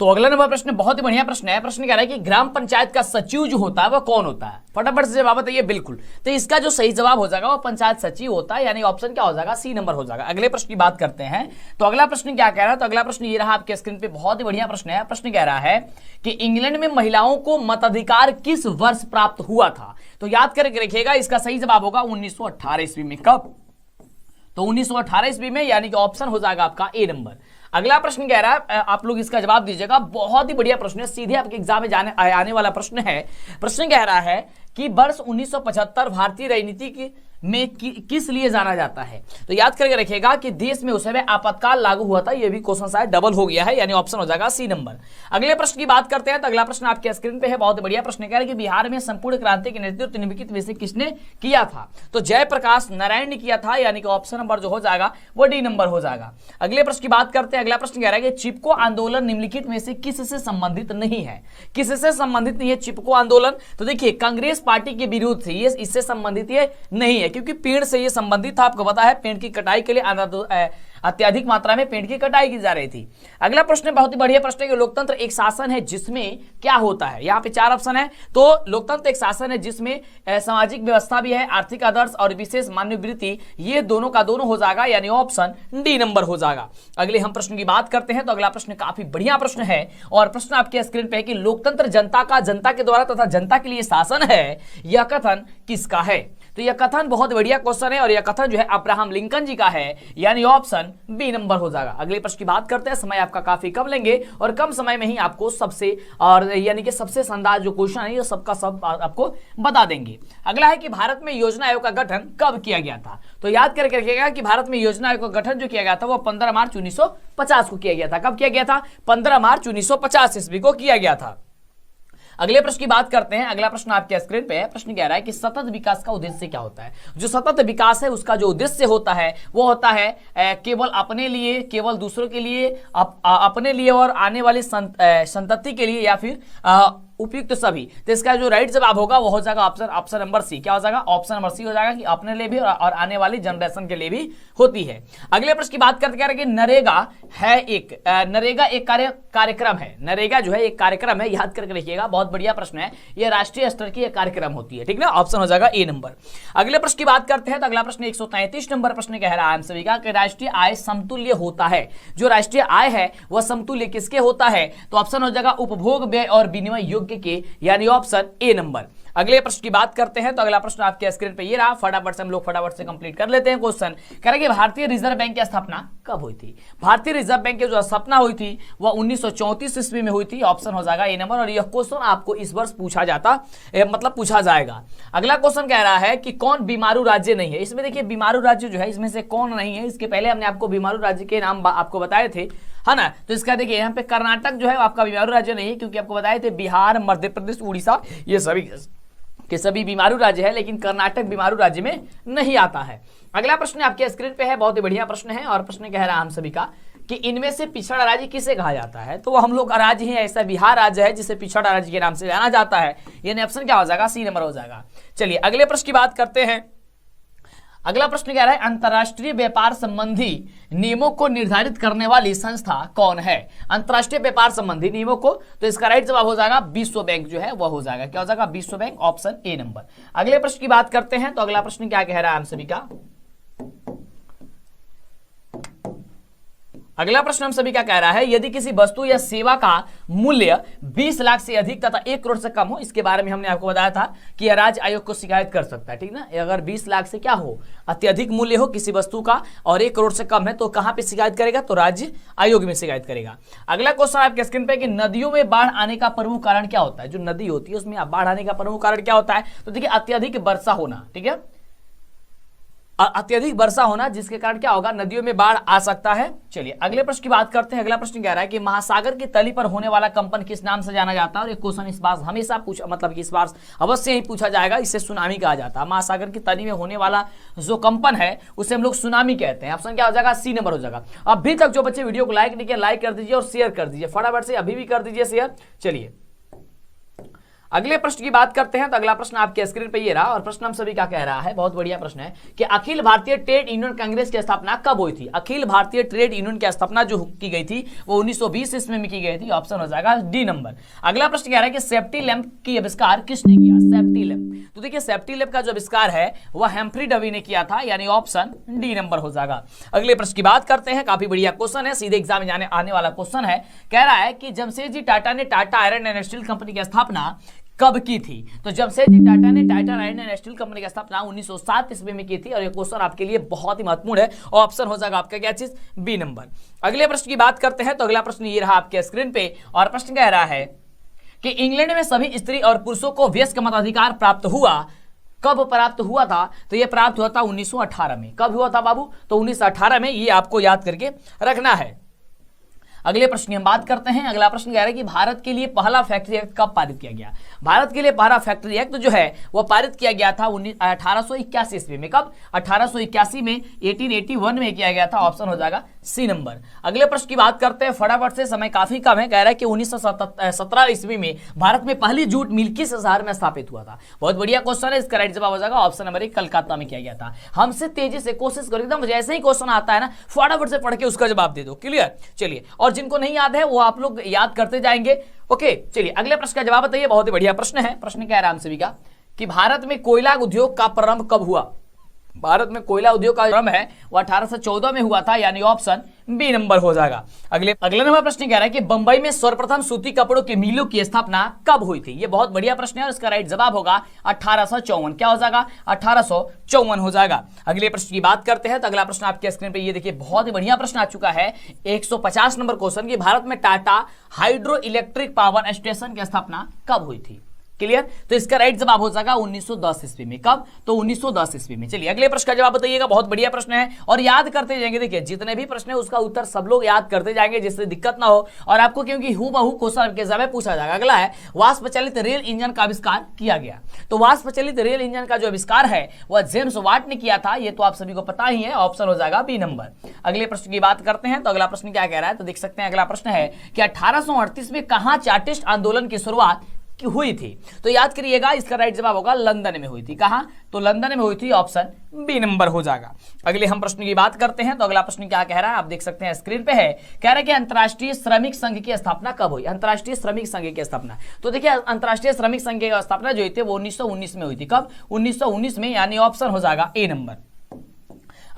तो अगला नंबर प्रश्न बहुत ही बढ़िया प्रश्न है। प्रश्न कह रहा है कि ग्राम पंचायत का सचिव जो होता है वह कौन होता है? फटाफट से जवाब बताइए। बिल्कुल, तो इसका जो सही जवाब हो जाएगा वो पंचायत सचिव होता है, यानी ऑप्शन क्या हो जाएगा? सी नंबर हो जाएगा। अगले प्रश्न की बात करते हैं। तो अगला प्रश्न क्या कह रहा है? तो अगला प्रश्न ये रहा आपके स्क्रीन पे, बहुत ही बढ़िया प्रश्न है। प्रश्न कह रहा है कि इंग्लैंड में महिलाओं को मताधिकार किस वर्ष प्राप्त हुआ था? तो याद करके रखिएगा, इसका सही जवाब होगा 1918 ईस्वी में। कब? तो 1918 ईस्वी में, यानी कि ऑप्शन हो जाएगा आपका ए नंबर। अगला प्रश्न कह रहा है, आप लोग इसका जवाब दीजिएगा। बहुत ही बढ़िया प्रश्न है, सीधे आपके एग्जाम में आने वाला प्रश्न है। प्रश्न कह रहा है कि वर्ष 1975 भारतीय राजनीति में किस लिए जाना जाता है? तो याद करके रखिएगा कि देश में उस समय आपातकाल लागू हुआ था। यह भी क्वेश्चन शायद डबल हो गया है, यानी ऑप्शन हो जाएगा सी नंबर। अगले प्रश्न की बात करते हैं। तो अगला प्रश्न आपके स्क्रीन पे है, बहुत बढ़िया प्रश्न कह रहा है कि बिहार में संपूर्ण क्रांति के नेतृत्व निम्नलिखित में से किसने किया था? तो जयप्रकाश नारायण ने किया था, यानी कि ऑप्शन नंबर जो हो जाएगा वो डी नंबर हो जाएगा। अगले प्रश्न की बात करते हैं। अगला प्रश्न कह रहा है कि चिपको आंदोलन निम्नलिखित में से किससे संबंधित नहीं है? किससे संबंधित नहीं है चिपको आंदोलन? तो देखिए, कांग्रेस पार्टी के विरुद्ध से, ये इससे संबंधित ये नहीं है, क्योंकि पेड़ से संबंधित था। आपको पता है पेड़ की कटाई के लिए अत्यधिक मात्रा में पेड़ की कटाई की जा रही थी। अगला प्रश्न बहुत ही बढ़िया प्रश्न है कि लोकतंत्र एक शासन है जिसमें क्या होता है? यहाँ पे 4 ऑप्शन है। तो लोकतंत्र एक शासन है जिसमें सामाजिक व्यवस्था भी है, आर्थिक आदर्श और विशेष मानववृत्ति, ये दोनों का दोनों हो जाएगा, यानी ऑप्शन डी नंबर हो जाएगा। अगले हम प्रश्न की बात करते हैं। तो अगला प्रश्न काफी बढ़िया प्रश्न है, और प्रश्न आपके स्क्रीन पे है कि लोकतंत्र जनता के द्वारा तथा जनता के लिए शासन है, यह कथन किसका है? तो यह कथन बहुत बढ़िया क्वेश्चन है, और यह कथन जो है अब्राहम लिंकन जी का है, यानी ऑप्शन बी नंबर हो जाएगा। अगले प्रश्न की बात करते हैं। समय आपका काफी कम लेंगे और कम समय में ही आपको सबसे, और यानी कि सबसे शानदार जो क्वेश्चन है ये सबका सब आपको बता देंगे। अगला है कि भारत में योजना आयोग का गठन कब किया गया था? तो याद करके रखिएगा कि भारत में योजना आयोग का गठन जो किया गया था वो 15 मार्च 1950 को किया गया था। कब किया गया था? 15 मार्च 1950 ईस्वी को किया गया था। अगले प्रश्न की बात करते हैं। अगला प्रश्न आपके स्क्रीन पे है। प्रश्न कह रहा है कि सतत विकास का उद्देश्य क्या होता है? जो सतत विकास है उसका जो उद्देश्य होता है वो होता है केवल अपने लिए, केवल दूसरों के लिए, अपने लिए और आने वाली संतति के लिए, या फिर उपयुक्त सभी। तो इसका जो राइट जवाब होगा वो हो जाएगा ऑप्शन नंबर सी। क्या हो जाएगा? ऑप्शन नंबर सी हो जाएगा कि अपने लिए भी और आने वाली जनरेशन के लिए भी होती है। अगले प्रश्न की बात करते हैं कि नरेगा एक कार्यक्रम है। नरेगा जो है एक कार्यक्रम है, याद करके रखिएगा, बहुत बढ़िया प्रश्न है। यह राष्ट्रीय स्तर की एक कार्यक्रम होती है, ठीक ना। ऑप्शन हो जाएगा ए नंबर। अगले प्रश्न की बात करते हैं। तो अगला प्रश्न 133 नंबर प्रश्न कह रहा है हम सभी का कि राष्ट्रीय आय समतुल्य होता है। जो राष्ट्रीय आय है वह समतुल्य किसके होता है? तो ऑप्शन हो जाएगा उपभोग, व्यय और विनिमय योग्य के, यानी ऑप्शन ए नंबर। अगले प्रश्न की बात करते हैं तो अगला प्रश्न आपके स्क्रीन पे ये रहा, फटाफट से हम लोग फटाफट से कंप्लीट कर लेते हैं क्वेश्चन। कह रहे कि भारतीय रिजर्व बैंक की स्थापना कब हुई थी? भारतीय रिजर्व बैंक की जो स्थापना हुई थी वह 1934 ईस्वी में हुई थी। ऑप्शन हो जाएगा ए नंबर, और यह क्वेश्चन आपको इस वर्ष पूछा जाता मतलब पूछा जाएगा। अगला क्वेश्चन कह रहा है कि कौन बीमारू राज्य नहीं है? इसमें देखिए बीमारू राज्य जो है इसमें से कौन नहीं है, इसके पहले हमने आपको बीमारू राज्य के नाम आपको बताए थे, है ना। तो इसका देखिए यहाँ पे कर्नाटक जो है आपका बीमारू राज्य नहीं है, क्योंकि आपको बताए थे बिहार, मध्य प्रदेश, उड़ीसा ये सभी के सभी बीमारू राज्य है, लेकिन कर्नाटक बीमारू राज्य में नहीं आता है। अगला प्रश्न आपके स्क्रीन पे है, बहुत ही बढ़िया प्रश्न है, और प्रश्न कह रहा है हम सभी का कि इनमें से पिछड़ा राज्य किसे कहा जाता है? तो वो हम लोग राज्य ही ऐसा बिहार राज्य है जिसे पिछड़ा राज्य के नाम से जाना जाता है। यानी ऑप्शन क्या हो जाएगा? सी नंबर हो जाएगा। चलिए अगले प्रश्न की बात करते हैं। अगला प्रश्न कह रहा है अंतरराष्ट्रीय व्यापार संबंधी नियमों को निर्धारित करने वाली संस्था कौन है? अंतरराष्ट्रीय व्यापार संबंधी नियमों को, तो इसका राइट जवाब हो जाएगा विश्व बैंक जो है वह हो जाएगा। क्या हो जाएगा? विश्व बैंक, ऑप्शन ए नंबर। अगले प्रश्न की बात करते हैं तो अगला प्रश्न क्या कह रहा है हम सभी का? अगला प्रश्न हम सभी का कह रहा है यदि किसी वस्तु या सेवा का मूल्य 20 लाख से अधिक तथा 1 करोड़ से कम हो, इसके बारे में हमने आपको बताया था कि यह राज्य आयोग को शिकायत कर सकता है, ठीक ना। अगर 20 लाख से क्या हो, अत्यधिक मूल्य हो किसी वस्तु का और 1 करोड़ से कम है, तो कहां पे शिकायत करेगा? तो राज्य आयोग में शिकायत करेगा। अगला क्वेश्चन आपके स्क्रीन पे कि नदियों में बाढ़ आने का प्रमुख कारण क्या होता है? जो नदी होती है उसमें बाढ़ आने का प्रमुख कारण क्या होता है? तो देखिए अत्यधिक वर्षा होना, ठीक है, अत्यधिक वर्षा होना, जिसके कारण क्या होगा? नदियों में बाढ़ आ सकता है। चलिए अगले प्रश्न की बात करते हैं। अगला प्रश्न कह रहा है कि महासागर की तली पर होने वाला कंपन किस नाम से जाना जाता है? और ये क्वेश्चन इस बार हमेशा पूछा, मतलब कि इस बार अवश्य ही पूछा जाएगा, इसे सुनामी कहा जाता है। महासागर की तली में होने वाला जो कंपन है उसे हम लोग सुनामी कहते हैं। ऑप्शन क्या हो जाएगा? सी नंबर हो जाएगा। अभी तक जो बच्चे वीडियो को लाइक नहीं किया, लाइक कर दीजिए और शेयर कर दीजिए फटाफट से, अभी भी कर दीजिए शेयर। चलिए अगले प्रश्न की बात करते हैं तो अगला प्रश्न आपके स्क्रीन पे ये रहा, और प्रश्न हम सभी का कह रहा है, बहुत बढ़िया प्रश्न है कि अखिल भारतीय ट्रेड यूनियन कांग्रेस की स्थापना कब हुई थी? अखिल भारतीय ट्रेड यूनियन की स्थापना जो की गई थी वो 1920 ईस्वी में की गई थी। ऑप्शन हो जाएगा डी नंबर। अगला प्रश्न कह रहा है कि सेफ्टी लैंप की आविष्कार किसने किया? सेफ्टी लैंप, तो देखिए सेफ्टी लैंप का जो आविष्कार है वह हेम्फ्री डेवी ने किया था, यानी ऑप्शन डी नंबर हो जाएगा। अगले प्रश्न की बात करते हैं, काफी बढ़िया क्वेश्चन है, सीधे एग्जाम में आने वाला क्वेश्चन है। कह रहा है कि जमशेदजी टाटा ने Tata iron and steel company की स्थापना कब की थी? तो जमशेदजी टाटा ने Tata iron and steel company की स्थापना 1907 ईस्वी में की थी, और ये क्वेश्चन आपके लिए बहुत ही महत्वपूर्ण है। ऑप्शन हो जाएगा आपका क्या चीज? B number. अगले प्रश्न की बात करते हैं तो अगला प्रश्न ये रहा आपके स्क्रीन पे, और प्रश्न कह रहा है कि इंग्लैंड में सभी स्त्री और पुरुषों को वयस्क मताधिकार प्राप्त हुआ, कब प्राप्त हुआ था? तो यह प्राप्त हुआ था 1918 में। कब हुआ था बाबू? तो 1918 में, ये आपको याद करके रखना है। अगले प्रश्न की हम बात करते हैं। अगला प्रश्न कह रहा है कि भारत के लिए पहला फैक्ट्री एक्ट कब पारित किया गया? भारत के लिए पहला फैक्ट्री एक्ट जो है वो पारित किया गया था 1881 ईस्वी में। कब? 1881 में, 1881 में किया गया था। ऑप्शन हो जाएगा सी नंबर। अगले प्रश्न की बात करते हैं फटाफट से, समय काफी कम है। कह रहा है कि 1917 ईस्वी में भारत में पहली जूट मिल किस शहर में स्थापित हुआ था? बहुत बढ़िया क्वेश्चन है, इसका राइट जवाब हो जाएगा ऑप्शन नंबर 1, कलकत्ता में किया गया था। हमसे तेजी से कोशिश करो, एकदम जैसे ही क्वेश्चन आता है ना फटाफट से पढ़ के उसका जवाब दे दो। क्लियर? चलिए, और जिनको नहीं याद है वो आप लोग याद करते जाएंगे। ओके, चलिए अगले प्रश्न का जवाब बताइए। बहुत ही बढ़िया प्रश्न है। प्रश्न कह रहा है हम सभी का कि भारत में कोयला उद्योग का प्रारंभ कब हुआ? भारत में कोयला उद्योग का प्रारंभ है वो 1814 में हुआ था, यानी ऑप्शन बी नंबर हो जाएगा। अगले नंबर प्रश्न कह रहा है कि बंबई में सर्वप्रथम सूती कपड़ों की मिलों की स्थापना कब हुई थी? ये बहुत बढ़िया प्रश्न है और इसका राइट जवाब होगा 1854। क्या हो जाएगा? 1854 हो जाएगा। अगले प्रश्न की बात करते हैं तो अगला प्रश्न आपके स्क्रीन पे ये देखिए, बहुत ही बढ़िया प्रश्न आ चुका है, 150 नंबर क्वेश्चन की भारत में Tata hydro electric power station की स्थापना कब हुई थी? क्लियर? तो इसका राइट जवाब हो जाएगा 1910 ईस्वी में। कब? तो 1910 ईस्वी में। चलिए अगले प्रश्न का जवाब बताइएगा। बहुत बढ़िया प्रश्न है और याद करते जाएंगे। देखिए जितने भी प्रश्न है उसका उत्तर सब लोग याद करते जाएंगे जिससे दिक्कत ना हो और आपको, क्योंकि हूबहू क्वेश्चन आपके एग्जाम में पूछा जाएगा। अगला है वाष्प चालित रेल इंजन का आविष्कार किया गया। तो वाष्प चालित रेल इंजन का जो आविष्कार है वह जेम्स वाट ने किया था, ये तो आप सभी को पता ही है। ऑप्शन हो जाएगा बी नंबर। अगले प्रश्न की बात करते हैं तो अगला प्रश्न क्या कह रहा है, तो देख सकते हैं अगला प्रश्न है कि 1838 में कहां चार्टिस्ट आंदोलन की शुरुआत हुई थी? तो याद करिएगा इसका राइट जवाब होगा लंदन में हुई थी। कहां? तो लंदन में हुई थी। ऑप्शन बी नंबर हो जाएगा। अगले हम प्रश्न की बात करते हैं तो अगला प्रश्न क्या कह रहा है, आप देख सकते हैं स्क्रीन पे है। कह रहा है कि अंतर्राष्ट्रीय श्रमिक संघ की स्थापना कब हुई? अंतर्राष्ट्रीय श्रमिक संघ की स्थापना, तो देखिए अंतर्राष्ट्रीय श्रमिक संघ की स्थापना जो हुई थी वो 1919 में हुई थी। कब? 1919 में, यानी ऑप्शन हो जाएगा ए नंबर।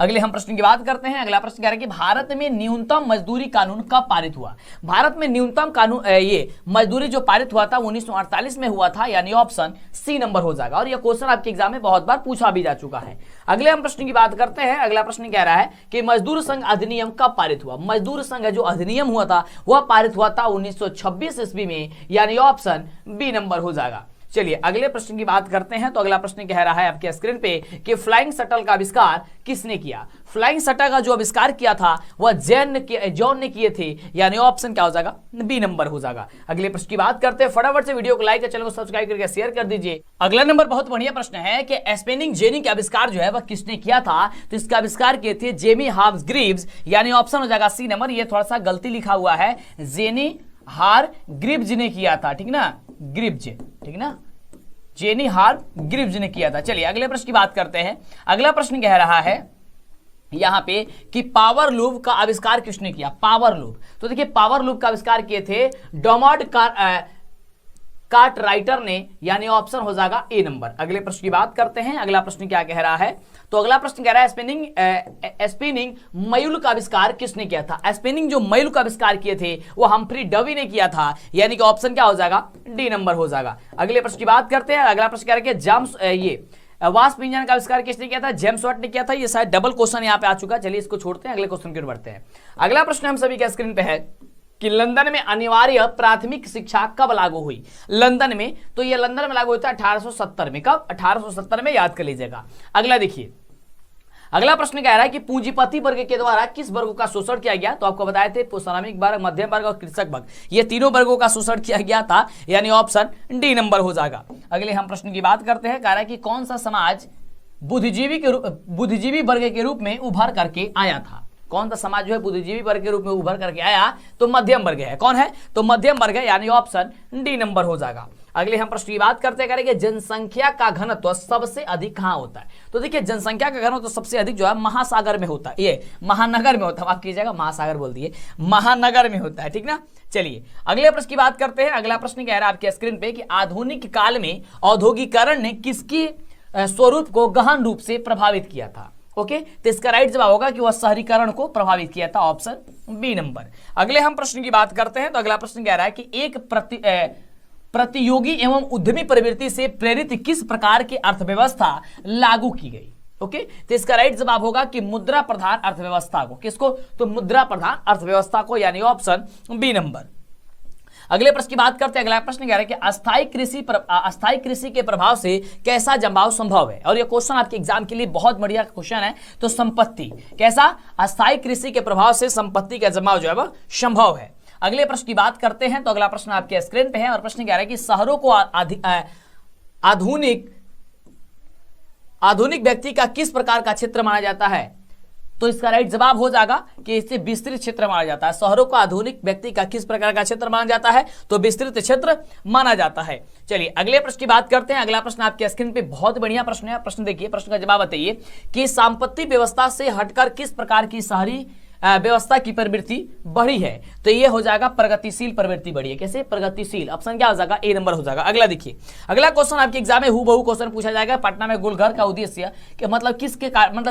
अगले हम प्रश्न की बात करते हैं। अगला प्रश्न कह रहा है कि भारत में न्यूनतम मजदूरी कानून कब पारित हुआ? भारत में न्यूनतम कानून ये मजदूरी जो पारित हुआ था 1948 में हुआ था, यानी ऑप्शन सी नंबर हो जाएगा। और यह क्वेश्चन आपके एग्जाम में बहुत बार पूछा भी जा चुका है। अगले हम प्रश्न की बात करते हैं। अगला प्रश्न कह रहा है कि मजदूर संघ अधिनियम कब पारित हुआ? मजदूर संघ जो अधिनियम हुआ था वह पारित हुआ था 1926 ईस्वी में, यानी ऑप्शन बी नंबर हो जाएगा। चलिए अगले प्रश्न की बात करते हैं। तो अगला प्रश्न कह रहा है आपके स्क्रीन पे कि फ्लाइंग शटल का आविष्कार किसने किया? फ्लाइंग शटल का जो आविष्कार किया था वह जॉन ने किए थे, यानी ऑप्शन क्या हो जाएगा? बी नंबर हो जाएगा। अगले प्रश्न की बात करते हैं। फटाफट से वीडियो को लाइक और चैनल को सब्सक्राइब करके शेयर कर दीजिए। अगला नंबर बहुत बढ़िया प्रश्न है कि स्पिनिंग जेनी का आविष्कार जो है वह किसने किया था? तो इसका आविष्कार किए थे जेमी हार्ग्रीव्स, यानी ऑप्शन हो जाएगा सी नंबर। ये थोड़ा सा गलती लिखा हुआ है, जेनी हार्ग्रीव्स ने किया था, ठीक ना, ग्रिव्ज, ठीक ना, जेनी हार्ग्रीव्स ने किया था। चलिए अगले प्रश्न की बात करते हैं। अगला प्रश्न कह रहा है यहां पे कि पावर लूप का आविष्कार किसने किया? पावर लूप, तो देखिए पावर लूप का आविष्कार किए थे डोनाल्ड कार्टराइटर ने, यानी ऑप्शन हो जाएगा ए नंबर। अगले प्रश्न की बात करते हैं। अगला प्रश्न क्या कह रहा है? तो अगला प्रश्न कह रहा है स्पिनिंग मयूल का आविष्कार किसने किया था? स्पिनिंग जो मयूल का आविष्कार किए थे वो हम्फ्री डवी ने किया था, यानी कि ऑप्शन क्या हो जाएगा? डी नंबर हो जाएगा। अगले प्रश्न की बात करते हैं। अगला प्रश्न कह रहा है कि जेम्स वास्प इंजन का आविष्कार किसने किया था? जेम्स वाट ने किया था। ये शायद डबल क्वेश्चन यहाँ पे आ चुका है। चलिए इसको छोड़ते हैं, अगले क्वेश्चन की ओर बढ़ते हैं। अगला प्रश्न हम सभी के स्क्रीन पे है कि लंदन में अनिवार्य प्राथमिक शिक्षा कब लागू हुई? लंदन में, तो ये लंदन में लागू हुई था 1870 में। कब? 1870 में, याद कर लीजिएगा। अगला देखिए, अगला प्रश्न कह रहा है कि पूंजीपति वर्ग के द्वारा किस वर्ग का शोषण किया गया? तो आपको बताए थे श्रमिक वर्ग, मध्यम वर्ग और कृषक वर्ग, ये तीनों वर्गों का शोषण किया गया था, यानी ऑप्शन डी नंबर हो जाएगा। अगले हम प्रश्न की बात करते हैं। कह रहा है कि कौन सा समाज बुद्धिजीवी वर्ग के रूप में उभर करके आया था? कौन सा समाज जो है बुद्धिजीवी वर्ग के रूप में उभर करके आया? तो मध्यम वर्ग है। कौन है? तो मध्यम वर्ग है, यानी ऑप्शन डी नंबर हो जाएगा। अगले हम प्रश्न की बात करते करेंगे जनसंख्या का घनत्व सबसे अधिक कहां होता है? तो देखिए जनसंख्या का घनत्व सबसे अधिक जो है महासागर में होता है, ये महानगर में होता है। आप कीजिएगा महासागर बोल दिए, महानगर में होता है, ठीक ना। चलिए अगले प्रश्न की बात करते हैं। अगला प्रश्न कह रहा है आपके स्क्रीन पे कि आधुनिक काल में औद्योगिकरण ने किसकी स्वरूप को गहन रूप से प्रभावित किया था? ओके, तो इसका राइट जवाब होगा कि वह शहरीकरण को प्रभावित किया था, ऑप्शन बी नंबर। अगले हम प्रश्न की बात करते हैं। तो अगला प्रश्न कह रहा है कि एक प्रतियोगी एवं उद्यमी प्रवृत्ति से प्रेरित किस प्रकार की अर्थव्यवस्था लागू की गई? ओके, तो इसका राइट जवाब होगा कि मुद्रा प्रधान अर्थव्यवस्था को। किसको? तो मुद्रा प्रधान अर्थव्यवस्था को, यानी ऑप्शन बी नंबर। अगले प्रश्न की बात करते हैं। अगला प्रश्न कह रहा है कि अस्थायी कृषि के प्रभाव से कैसा जमाव संभव है? और यह क्वेश्चन आपके एग्जाम के लिए बहुत बढ़िया क्वेश्चन है। तो संपत्ति, कैसा? अस्थायी कृषि के प्रभाव से संपत्ति का जमाव जो है वह संभव है। अगले प्रश्न की बात करते हैं। तो अगला प्रश्न आपके स्क्रीन पे है और प्रश्न कह रहा है कि शहरों को आधुनिक व्यक्ति का किस प्रकार का क्षेत्र माना जाता है? तो इसका राइट जवाब हो जाएगा कि इसे विस्तृत क्षेत्र माना जाता है। शहरों को आधुनिक व्यक्ति का किस प्रकार का क्षेत्र माना जाता है? तो विस्तृत क्षेत्र माना जाता है। चलिए अगले प्रश्न की बात करते हैं। अगला प्रश्न आपके स्क्रीन पे बहुत बढ़िया प्रश्न है। प्रश्न देखिए, प्रश्न का जवाब बताइए कि संपत्ति व्यवस्था से हटकर किस प्रकार की शहरी व्यवस्था की प्रवृत्ति बढ़ी है? तो ये हो जाएगा प्रगतिशील प्रवृत्ति बढ़ी है। कैसे? प्रगतिशील। ऑप्शन क्या हो जाएगा? ए नंबर हो जाएगा। अगला देखिए, अगला क्वेश्चन आपके एग्जाम में हूबहू क्वेश्चन पूछा जाएगा। पटना में गोलघर का उद्देश्य कि मतलब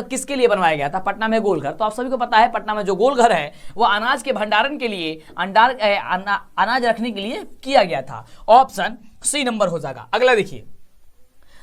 किसके लिए बनवाया गया था? पटना में गोलघर, तो आप सभी को पता है पटना में जो गोलघर है वो अनाज के भंडारण के लिए, अनाज रखने के लिए किया गया था। ऑप्शन सी नंबर हो जाएगा। अगला देखिए,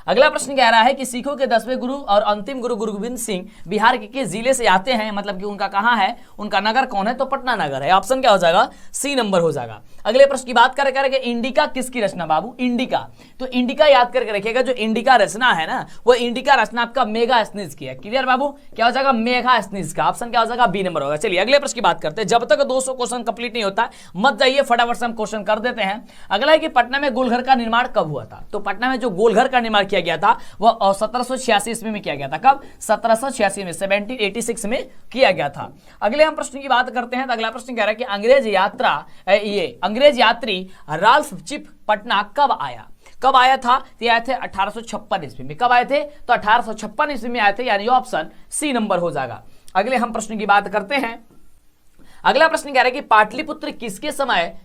अगला प्रश्न कह रहा है कि सिखों के 10वें गुरु और अंतिम गुरु गुरु गोविंद सिंह बिहार के किस जिले से आते हैं? मतलब कि उनका कहां है, उनका नगर कौन है? तो पटना नगर है। ऑप्शन क्या हो जाएगा? सी नंबर हो जाएगा। अगले प्रश्न की बात करेंगे इंडिका किसकी रचना? बाबू इंडिका, तो इंडिका याद करके रखिएगा। जो इंडिका रचना है ना, वो इंडिका रचना आपका मेगास्थनीज की है। क्लियर बाबू? क्या हो जाएगा? मेगास्थनीज का। ऑप्शन क्या हो जाएगा? बी नंबर होगा। चलिए अगले प्रश्न की बात करते हैं। जब तक 200 क्वेश्चन कंप्लीट नहीं होता मत जाइए, फटाफट से हम क्वेश्चन कर देते हैं। अगला है कि पटना में गोलघर का निर्माण कब हुआ था? तो पटना में जो गोलघर का निर्माण किया गया था वह 1786 ईस्वी में किया गया था। कब? 1786 में, 1786 में किया गया था। अगले हम प्रश्न की बात करते हैं। तो अगला प्रश्न कह रहा है कि अंग्रेज यात्री राल्फ चिप पटना कब आया? कब आया था? तो आए थे 1856 ईस्वी में। कब आए थे? तो 1856 ईस्वी में आए थे, यानी ऑप्शन सी नंबर हो जाएगा। अगले हम प्रश्न की बात करते हैं। अगला प्रश्न कह रहा है कि पाटलिपुत्र किसके समय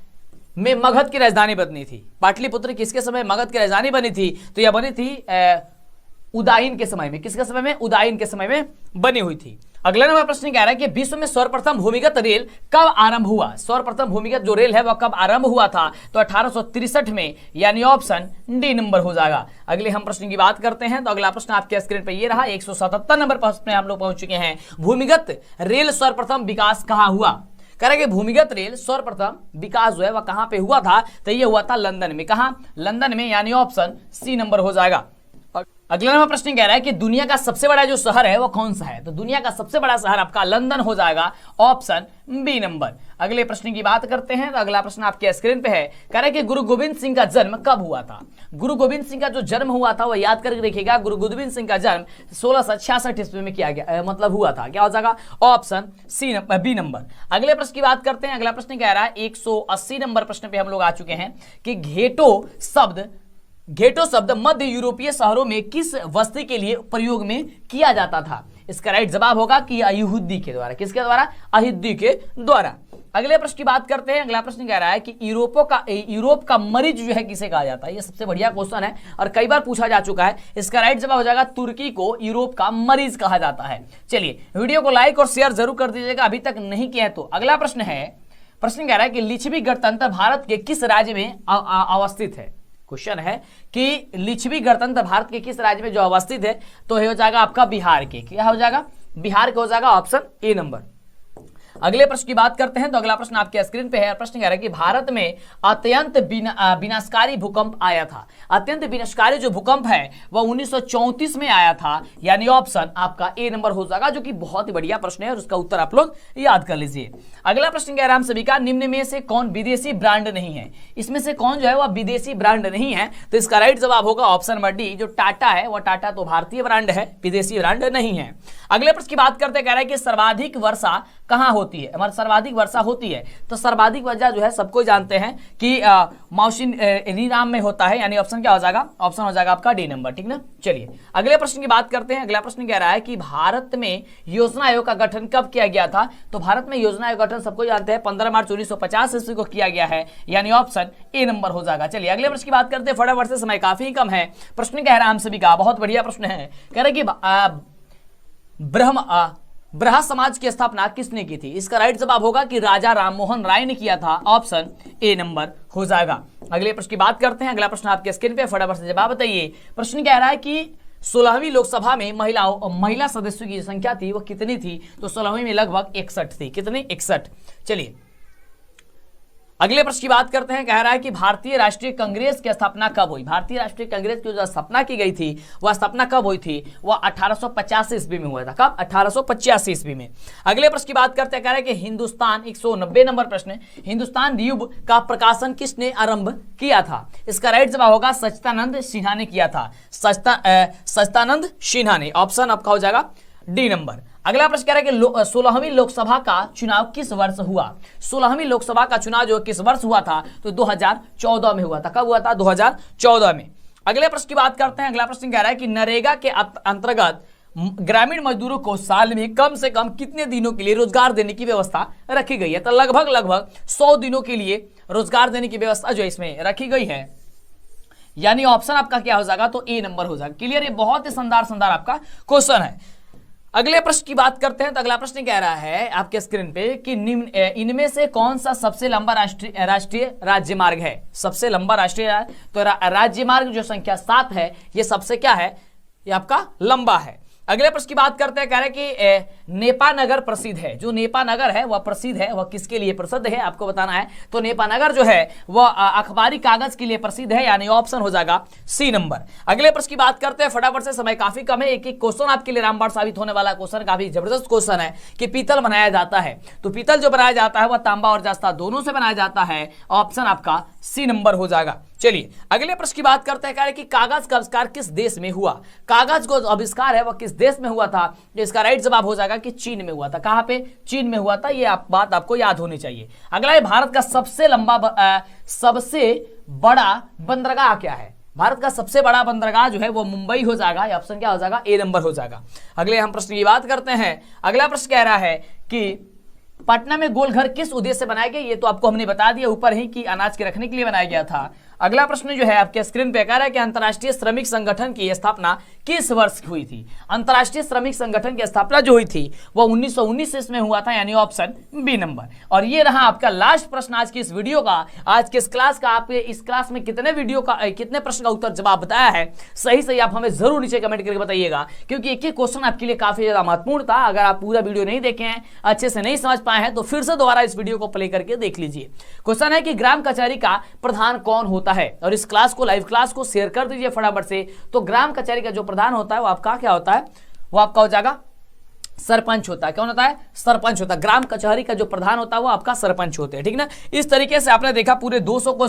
में मगध की राजधानी बनी थी? पाटलिपुत्र किसके समय मगध की राजधानी बनी थी? तो यह बनी थी उदयन के समय में। किसके समय में? उदयन के समय में बनी हुई थी। अगला नंबर प्रश्न कह रहा है कि विश्व में सर्वप्रथम भूमिगत रेल कब आरंभ हुआ। सर्वप्रथम भूमिगत जो रेल है वह कब आरंभ हुआ था, तो 1863 में, यानी ऑप्शन डी नंबर हो जाएगा। अगले हम प्रश्न की बात करते हैं, तो अगला प्रश्न आपके स्क्रीन पर ये रहा। 177 नंबर प्रश्न में हम लोग पहुंच चुके हैं। भूमिगत रेल सर्वप्रथम विकास कहां हुआ। कह रहे कि भूमिगत रेल सर्वप्रथम विकास जो है वह कहां पे हुआ था, तो ये हुआ था लंदन में। कहां, लंदन में, यानी ऑप्शन सी नंबर हो जाएगा। अगला नंबर प्रश्न कह रहा है कि दुनिया का सबसे बड़ा जो शहर है वो कौन सा है, तो दुनिया का सबसे बड़ा शहर आपका लंदन हो जाएगा, ऑप्शन बी नंबर। अगले प्रश्न की बात करते हैं, तो अगला प्रश्न आपके स्क्रीन पे है। कह रहा है कि गुरु गोविंद सिंह का जन्म कब हुआ था। गुरु गोविंद सिंह का जो जन्म हुआ था वो याद करके देखिएगा। गुरु गोविंद सिंह का जन्म 1666 ईस्वी में किया गया, मतलब हुआ था, क्या हो जाएगा, ऑप्शन सी बी नंबर। अगले प्रश्न की बात करते हैं। अगला प्रश्न कह रहा है 180 नंबर प्रश्न पे हम लोग आ चुके हैं कि घेटो शब्द मध्य यूरोपीय शहरों में किस वस्ती के लिए प्रयोग में किया जाता था। इसका राइट जवाब होगा कि यहूदी के द्वारा। किसके द्वारा, यहूदी के द्वारा। अगले प्रश्न की बात करते हैं। अगला प्रश्न कह रहा है कि यूरोप का मरीज जो है किसे कहा जाता है। ये सबसे बढ़िया क्वेश्चन है और कई बार पूछा जा चुका है। इसका राइट जवाब हो जाएगा तुर्की को यूरोप का मरीज कहा जाता है। चलिए वीडियो को लाइक और शेयर जरूर कर दीजिएगा, अभी तक नहीं किया है तो। अगला प्रश्न है, प्रश्न कह रहा है कि लिच्छवी गणतंत्र भारत के किस राज्य में अवस्थित है। क्वेश्चन है कि लिच्छवी गणतंत्र भारत के किस राज्य में जो अवस्थित है, तो हो जाएगा आपका बिहार के। क्या हो जाएगा, बिहार के हो जाएगा, ऑप्शन ए नंबर। अगले प्रश्न की बात करते हैं, तो अगला प्रश्न आपके स्क्रीन पे है। प्रश्न कह रहा है कि भारत में अत्यंत विनाशकारी भूकंप आया था। अत्यंत विनाशकारी जो भूकंप है वह 1934 में आया था, यानी ऑप्शन आपका ए नंबर हो जाएगा, जो कि बहुत ही बढ़िया प्रश्न है और उसका उत्तर आप लोग याद कर लीजिए। अगला प्रश्न कह रहा है हम सभी का, निम्न में से कौन विदेशी ब्रांड नहीं है। इसमें से कौन जो है वह विदेशी ब्रांड नहीं है, तो इसका राइट जवाब होगा ऑप्शन नंबर डी, जो टाटा है वह टाटा तो भारतीय ब्रांड है, विदेशी ब्रांड नहीं है। अगले प्रश्न की बात करते, कह रहा है कि सर्वाधिक वर्षा कहां होती है। हमारी सर्वाधिक वर्षा होती है, तो सर्वाधिक वर्षा जो है सबको जानते हैं कि मौसिनराम में होता है, यानी ऑप्शन क्या हो जाएगा, ऑप्शन हो जाएगा आपका डी नंबर, ठीक ना। चलिए अगले प्रश्न की बात करते हैं। अगला प्रश्न कह रहा है कि भारत में योजना आयोग का गठन कब किया गया था। तो भारत में योजना आयोग गठन सबको जानते हैं 15 मार्च 1950 ईस्वी को किया गया है, यानी ऑप्शन ए नंबर हो जाएगा। चलिए अगले प्रश्न की बात करते हैं, फटाफट से, समय काफी कम है। प्रश्न कह रहा है हम सभी का, बहुत बढ़िया प्रश्न है। कह रहा है कि ब्रहा समाज की स्थापना किसने की थी। इसका राइट जवाब होगा कि राजा राममोहन राय ने किया था, ऑप्शन ए नंबर हो जाएगा। अगले प्रश्न की बात करते हैं। अगला प्रश्न आपके स्क्रीन पे, फटाफट से जवाब बताइए। प्रश्न कह रहा है कि 16वीं लोकसभा में महिला सदस्यों की संख्या थी वो कितनी थी। तो 16वीं में लगभग 61 थी। कितनी, 61। चलिए अगले प्रश्न की बात करते हैं। कह रहा है कि भारतीय राष्ट्रीय कांग्रेस की स्थापना कब हुई। भारतीय राष्ट्रीय कांग्रेस की जो स्थापना की गई थी वह स्थापना कब हुई थी, वह 1885 ईस्वी में हुआ था। कब, 1885 ईस्वी में। अगले प्रश्न की बात करते हैं। कह रहा है कि हिंदुस्तान, 190 नंबर प्रश्न, हिंदुस्तान युग का प्रकाशन किसने आरंभ किया था। इसका राइट जवाब होगा सच्चिदानंद सिन्हा ने किया था, सच्चिदानंद सिन्हा ने, ऑप्शन आपका हो जाएगा डी नंबर। अगला प्रश्न कह रहा है कि 16वीं लोकसभा का चुनाव किस वर्ष हुआ। 16वीं लोकसभा का चुनाव जो किस वर्ष हुआ था, तो 2014 में हुआ था। कब हुआ था, 2014 में। अगले प्रश्न की बात करते हैं। अगला प्रश्न कह रहा है कि नरेगा के अंतर्गत ग्रामीण मजदूरों को साल में कम से कम कितने दिनों के लिए रोजगार देने की व्यवस्था रखी गई है। तो लगभग 100 दिनों के लिए रोजगार देने की व्यवस्था जो इसमें रखी गई है, यानी ऑप्शन आपका क्या हो जाएगा, तो ए नंबर हो जाएगा। क्लियर, ये बहुत ही शानदार आपका क्वेश्चन है। अगले प्रश्न की बात करते हैं। तो अगला प्रश्न कह रहा है आपके स्क्रीन पे कि इनमें से कौन सा सबसे लंबा राष्ट्रीय राज्य मार्ग है। सबसे लंबा राष्ट्रीय तो राज्य मार्ग जो संख्या 7 है, ये सबसे क्या है, ये आपका लंबा है। अगले प्रश्न की बात करते हैं। कह रहे हैं कि नेपा नगर प्रसिद्ध है। जो नेपा नगर है वह प्रसिद्ध है, वह किसके लिए प्रसिद्ध है आपको बताना है। तो नेपा नगर जो है वह अखबारी कागज के लिए प्रसिद्ध है, यानी ऑप्शन हो जाएगा सी नंबर। अगले प्रश्न की बात करते हैं, फटाफट से, समय काफी कम है। एक एक क्वेश्चन आपके लिए रामबाण साबित होने वाला क्वेश्चन, काफी जबरदस्त क्वेश्चन है कि पीतल बनाया जाता है। तो पीतल जो बनाया जाता है वह तांबा और जस्ता दोनों से बनाया जाता है, ऑप्शन आपका सी नंबर हो जाएगा। चलिए अगले प्रश्न की बात करते हैं। कह रहे कि कागज का आविष्कार किस देश में हुआ। कागज को आविष्कार है वह किस देश में हुआ था। इसका राइट जवाब हो जाएगा कि चीन में हुआ था। कहां पे, चीन में हुआ था। ये बात आपको याद होनी चाहिए। अगला है भारत का सबसे बड़ा बंदरगाह क्या है। भारत का सबसे बड़ा बंदरगाह जो है वो मुंबई हो जाएगा, ऑप्शन क्या हो जाएगा, ए नंबर हो जाएगा। अगले हम प्रश्न की बात करते हैं। अगला प्रश्न कह रहा है कि पटना में गोल घर किस उद्देश्य से बनाया गया। ये तो आपको हमने बता दिया ऊपर ही कि अनाज के रखने के लिए बनाया गया था। अगला प्रश्न जो है आपके स्क्रीन पे कह रहा है कि अंतर्राष्ट्रीय श्रमिक संगठन की स्थापना किस वर्ष हुई थी। अंतर्राष्ट्रीय श्रमिक संगठन की स्थापना जो हुई थी वो 1919 इसमें हुआ था, यानी ऑप्शन बी नंबर। और ये रहा आपका लास्ट प्रश्न आज की इस वीडियो का, आज के इस क्लास का। आपके इस क्लास में कितने प्रश्न का उत्तर जवाब बताया है सही आप हमें जरूर नीचे कमेंट करके बताइएगा, क्योंकि एक एक क्वेश्चन आपके लिए काफी ज्यादा महत्वपूर्ण था। अगर आप पूरा वीडियो नहीं देखे हैं, अच्छे से नहीं समझ पाए हैं, तो फिर से दोबारा इस वीडियो को प्ले करके देख लीजिए। क्वेश्चन है कि ग्राम कचहरी का प्रधान कौन होता है, और इस क्लास को, लाइव क्लास को शेयर कर दीजिए फटाफट से। तो ग्राम कचहरी का जो प्रधान होता है वो आपका क्या होता है, वो आपका हो जाएगा सरपंच होता है। कौन होता है, सरपंच होता है। ग्राम कचहरी का जो प्रधान होता है वो आपका सरपंच होते हैं, ठीक ना। इस तरीके से आपने देखा पूरे 200 को